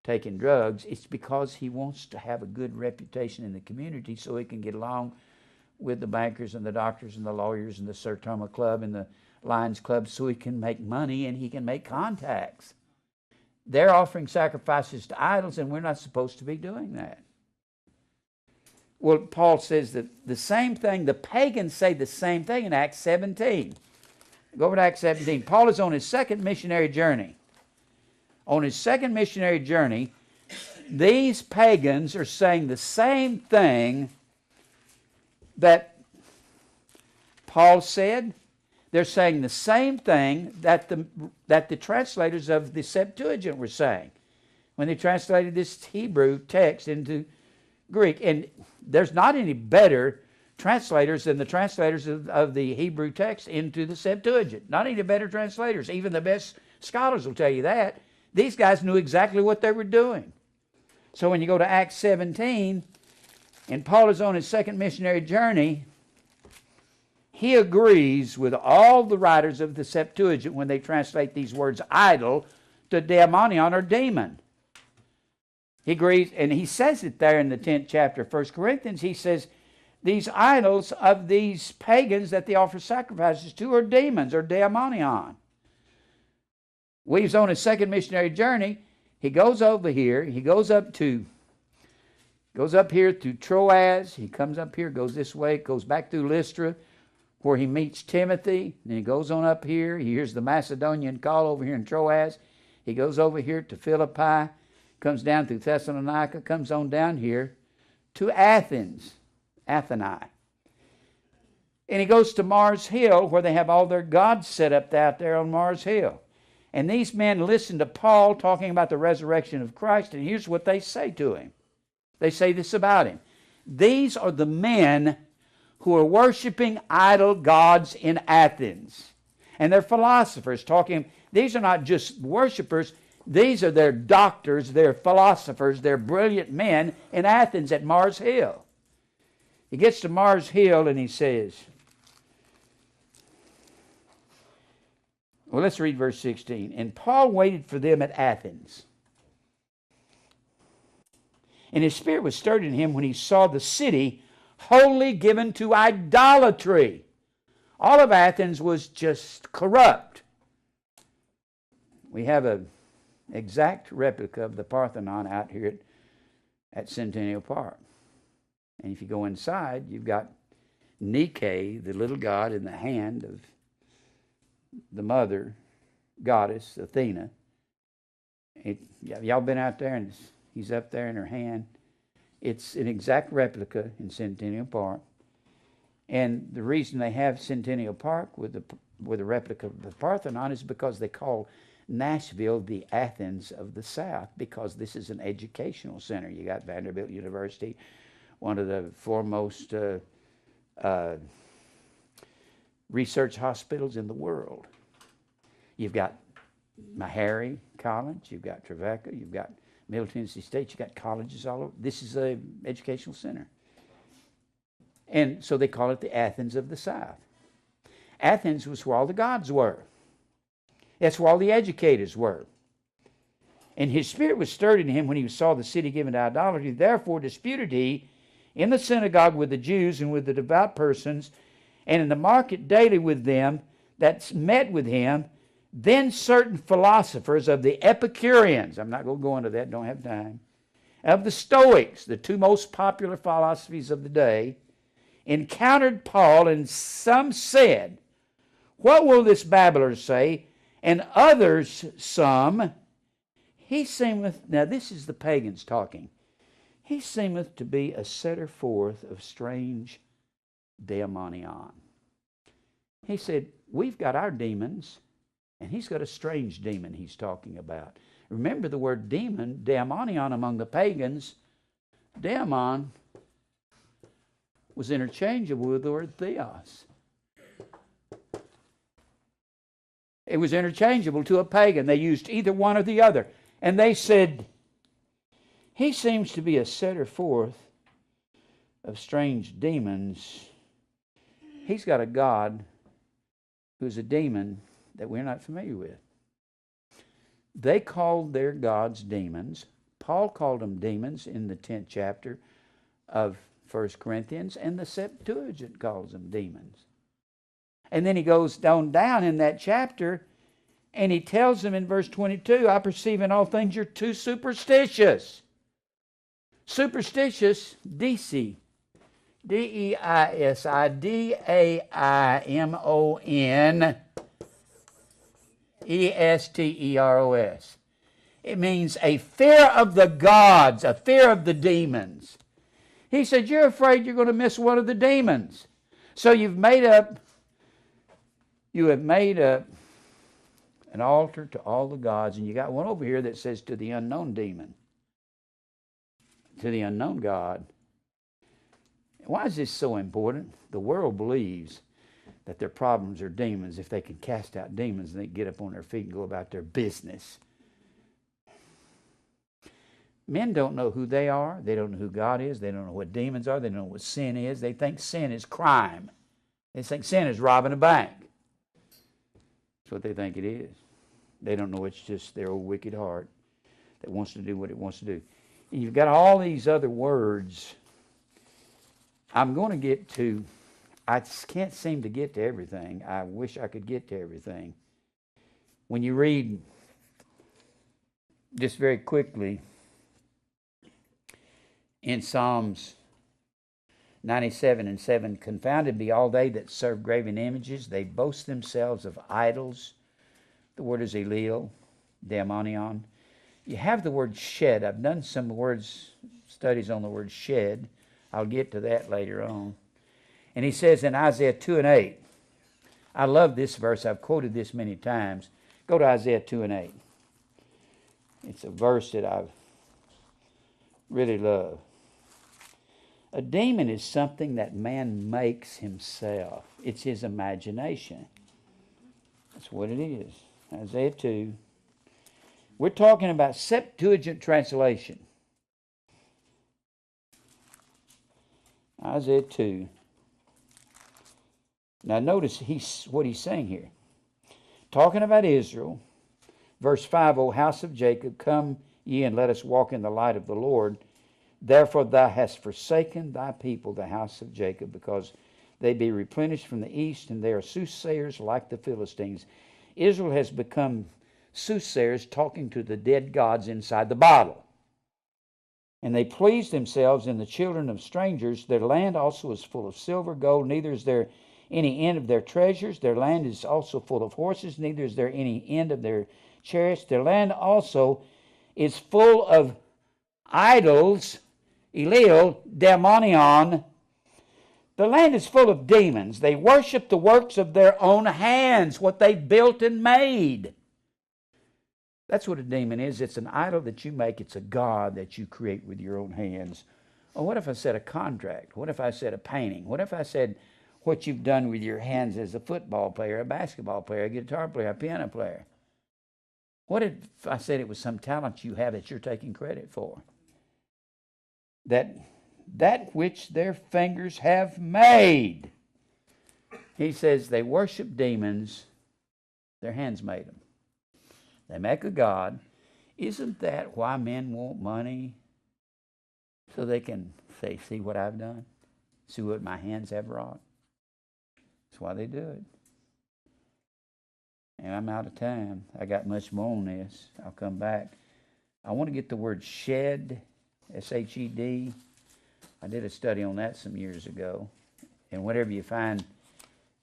taking drugs, it's because he wants to have a good reputation in the community so he can get along with the bankers and the doctors and the lawyers and the Sertoma Club and the Lions Club, so he can make money and he can make contacts. They're offering sacrifices to idols, and we're not supposed to be doing that. Well, Paul says that the same thing, the pagans say the same thing in Acts 17. Go over to Acts 17. Paul is on his second missionary journey. On his second missionary journey, these pagans are saying the same thing that Paul said. They're saying the same thing that the translators of the Septuagint were saying when they translated this Hebrew text into Greek. And there's not any better translators than the translators of the Hebrew text into the Septuagint. Not any better translators. Even the best scholars will tell you that. These guys knew exactly what they were doing. So when you go to Acts 17, and Paul is on his second missionary journey, he agrees with all the writers of the Septuagint when they translate these words idol to daemonion or demon. He agrees, and he says it there in the 10th chapter of 1 Corinthians. He says, these idols of these pagans that they offer sacrifices to are demons or daemonion. When he's on his second missionary journey, he goes over here, he goes up here through Troas, he comes up here, goes this way, goes back through Lystra, where he meets Timothy. Then he goes on up here, he hears the Macedonian call over here in Troas. He goes over here to Philippi, comes down through Thessalonica, comes on down here to Athens, Atheni. And he goes to Mars Hill, where they have all their gods set up out there on Mars Hill. And these men listen to Paul talking about the resurrection of Christ, and here's what they say to him. They say this about him. These are the men who are worshiping idol gods in Athens. And they're philosophers talking. These are not just worshipers. These are their doctors, their philosophers, they're brilliant men in Athens at Mars Hill. He gets to Mars Hill and he says, well, let's read verse 16. And Paul waited for them at Athens. And his spirit was stirred in him when he saw the city wholly given to idolatry. All of Athens was just corrupt. We have an exact replica of the Parthenon out here at Centennial Park. And if you go inside, you've got Nike, the little god, in the hand of the mother goddess, Athena. Y'all been out there, and he's up there in her hand. It's an exact replica in Centennial Park. And the reason they have Centennial Park with a replica of the Parthenon is because they call Nashville the Athens of the South, because this is an educational center. You got Vanderbilt University, one of the foremost research hospitals in the world. You've got Meharry College, you've got Trevecca, you've got Middle Tennessee State, you've got colleges all over. This is an educational center. And so they call it the Athens of the South. Athens was where all the gods were. That's where all the educators were. And his spirit was stirred in him when he saw the city given to idolatry. Therefore disputed he in the synagogue with the Jews and with the devout persons, and in the market daily with them that met with him. Then certain philosophers of the Epicureans, I'm not going to go into that, don't have time, of the Stoics, the two most popular philosophies of the day, encountered Paul, and some said, what will this babbler say? And others, some, he seemeth, now this is the pagans talking, he seemeth to be a setter forth of strange daemonion. He said, we've got our demons, and he's got a strange demon he's talking about. Remember the word demon, daemonion, among the pagans, daemon was interchangeable with the word theos. It was interchangeable to a pagan. They used either one or the other. And they said, he seems to be a setter forth of strange demons. He's got a god who's a demon that we're not familiar with. They called their gods demons. Paul called them demons in the 10th chapter of 1 Corinthians, and the Septuagint calls them demons. And then he goes down in that chapter, and he tells them in verse 22, I perceive in all things you're too superstitious. Superstitious, D-C, D-E-I-S-I-D-A-I-M-O-N, E-S-T-E-R-O-S. It means a fear of the gods, a fear of the demons. He said, you're afraid you're going to miss one of the demons. So you have made up an altar to all the gods, and you got one over here that says to the unknown demon, to the unknown God. Why is this so important? The world believes that their problems are demons. If they can cast out demons, they get up on their feet and go about their business. Men don't know who they are. They don't know who God is. They don't know what demons are. They don't know what sin is. They think sin is crime. They think sin is robbing a bank. That's what they think it is. They don't know it's just their old wicked heart that wants to do what it wants to do. And you've got all these other words. I'm going to get to, I can't seem to get to everything. I wish I could get to everything. When you read, just very quickly, in Psalms 97:7, confounded be all they that serve graven images. They boast themselves of idols. The word is elil, daemonion. You have the word shed. I've done some studies on the word shed. I'll get to that later on. And he says in Isaiah 2:8, I love this verse. I've quoted this many times. Go to Isaiah 2:8. It's a verse that I really love. A demon is something that man makes himself. It's his imagination. That's what it is. Isaiah 2. We're talking about Septuagint translation. Isaiah 2. Now notice what he's saying here. Talking about Israel. Verse 5, O house of Jacob, come ye and let us walk in the light of the Lord. Therefore thou hast forsaken thy people, the house of Jacob, because they be replenished from the east, and they are soothsayers like the Philistines. Israel has become soothsayers, talking to the dead gods inside the bottle. And they please themselves in the children of strangers. Their land also is full of silver, gold, neither is there any end of their treasures. Their land is also full of horses, neither is there any end of their chariots. Their land also is full of idols, elil, daemonion. The land is full of demons. They worship the works of their own hands, what they built and made. That's what a demon is. It's an idol that you make. It's a god that you create with your own hands. Or what if I said a contract? What if I said a painting? What if I said what you've done with your hands as a football player, a basketball player, a guitar player, a piano player? What if I said it was some talent you have that you're taking credit for? That which their fingers have made. He says they worship demons, their hands made them. They make a god. Isn't that why men want money? So they can say, see what I've done? See what my hands have wrought? That's why they do it. And I'm out of time. I got much more on this. I'll come back. I want to get the word shed, S-H-E-D. I did a study on that some years ago. And whatever you find,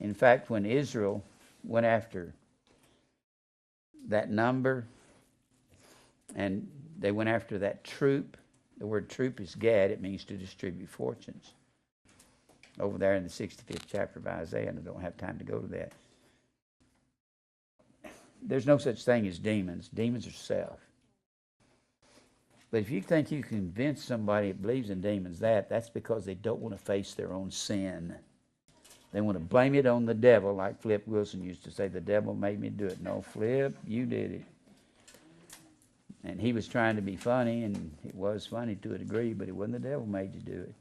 in fact, when Israel went after that number, and they went after that troop, the word troop is Gad. It means to distribute fortunes. Over there in the 65th chapter of Isaiah, and I don't have time to go to that. There's no such thing as demons. Demons are self. But if you think you can convince somebody that believes in demons that's because they don't want to face their own sin. They want to blame it on the devil, like Flip Wilson used to say, the devil made me do it. No, Flip, you did it. And he was trying to be funny, and it was funny to a degree, but it wasn't the devil made you do it.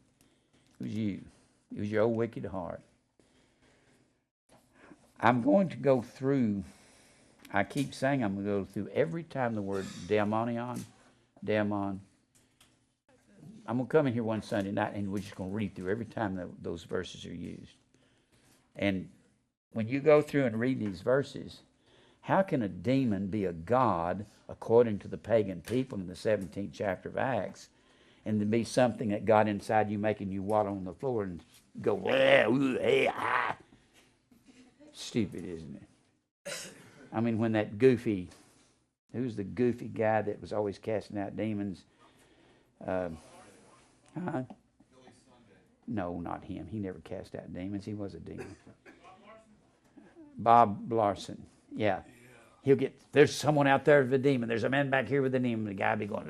It was you. It was your old wicked heart. I'm going to go through, I keep saying I'm going to go through every time the word daimon, I'm going to come in here one Sunday night and we're just going to read through every time those verses are used. And when you go through and read these verses, how can a demon be a god according to the pagan people in the 17th chapter of Acts, and to be something that got inside you, making you waddle on the floor and go, stupid, isn't it? I mean, when that goofy, who's the goofy guy that was always casting out demons? No, not him. He never cast out demons. He was a demon. Bob Larson. Yeah. He'll get, there's someone out there with a demon. There's a man back here with a demon. The guy will be going,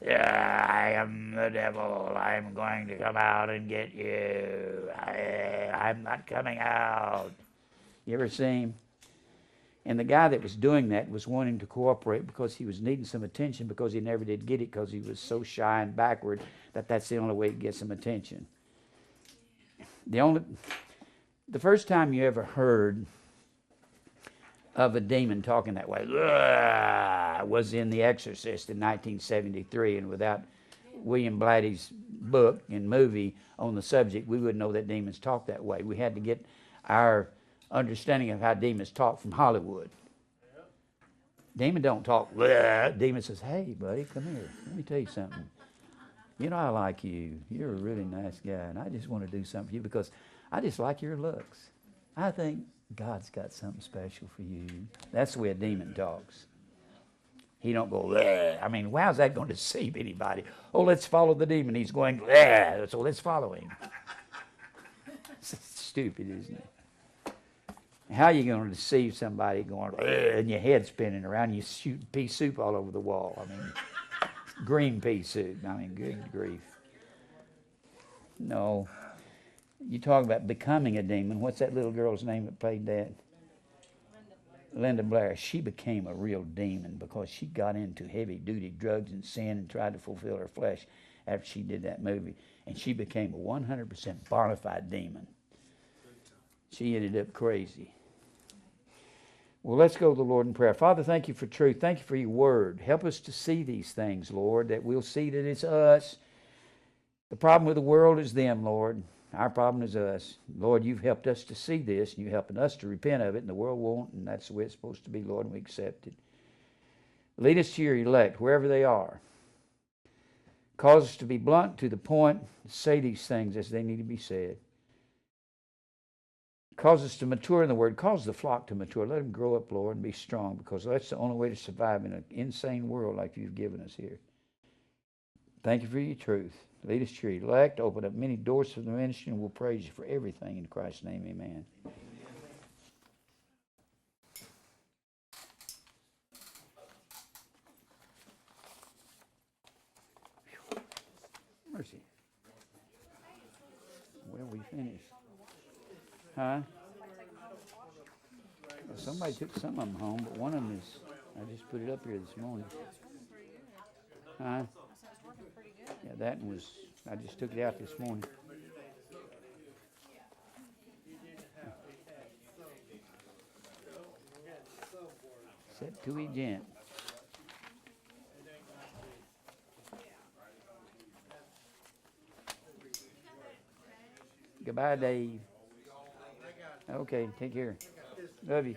I am the devil. I'm going to come out and get you. I'm not coming out. You ever see him? And the guy that was doing that was wanting to cooperate because he was needing some attention, because he never did get it because he was so shy and backward that's the only way to get some attention. The first time you ever heard of a demon talking that way was in The Exorcist in 1973, and without William Blatty's book and movie on the subject, we wouldn't know that demons talk that way. We had to get our understanding of how demons talk from Hollywood. Demon don't talk. Demon says, hey, buddy, come here. Let me tell you something. You know, I like you. You're a really nice guy, and I just want to do something for you because I just like your looks. I think God's got something special for you. That's the way a demon talks. He don't go, bleh. I mean, how's that going to deceive anybody? Oh, let's follow the demon. He's going, bleh. So let's follow him. It's stupid, isn't it? How are you going to deceive somebody going, bleh, and your head spinning around, you shoot pea soup all over the wall? I mean, green pea soup. I mean, good grief. No. You talk about becoming a demon. What's that little girl's name that played that? Linda Blair. She became a real demon because she got into heavy-duty drugs and sin and tried to fulfill her flesh after she did that movie. And she became a 100% bona fide demon. She ended up crazy. Well, let's go to the Lord in prayer. Father, thank you for truth. Thank you for your word. Help us to see these things, Lord, that we'll see that it's us. The problem with the world is them, Lord. Our problem is us. Lord, you've helped us to see this, and you're helping us to repent of it, and the world won't, and that's the way it's supposed to be, Lord, and we accept it. Lead us to your elect, wherever they are. Cause us to be blunt to the point, to say these things as they need to be said. Cause us to mature in the word. Cause the flock to mature. Let them grow up, Lord, and be strong, because that's the only way to survive in an insane world like you've given us here. Thank you for your truth. Lead us to your elect. Open up many doors for the ministry, and we'll praise you for everything. In Christ's name, amen. Mercy. Well, we finished. Huh? Well, somebody took some of them home, but one of them is, I just put it up here this morning. It's working pretty good. Huh? I said it's working pretty good. Yeah, that one was, I just took it out this morning. Septuagint. Goodbye, Dave. Okay, take care. Love you.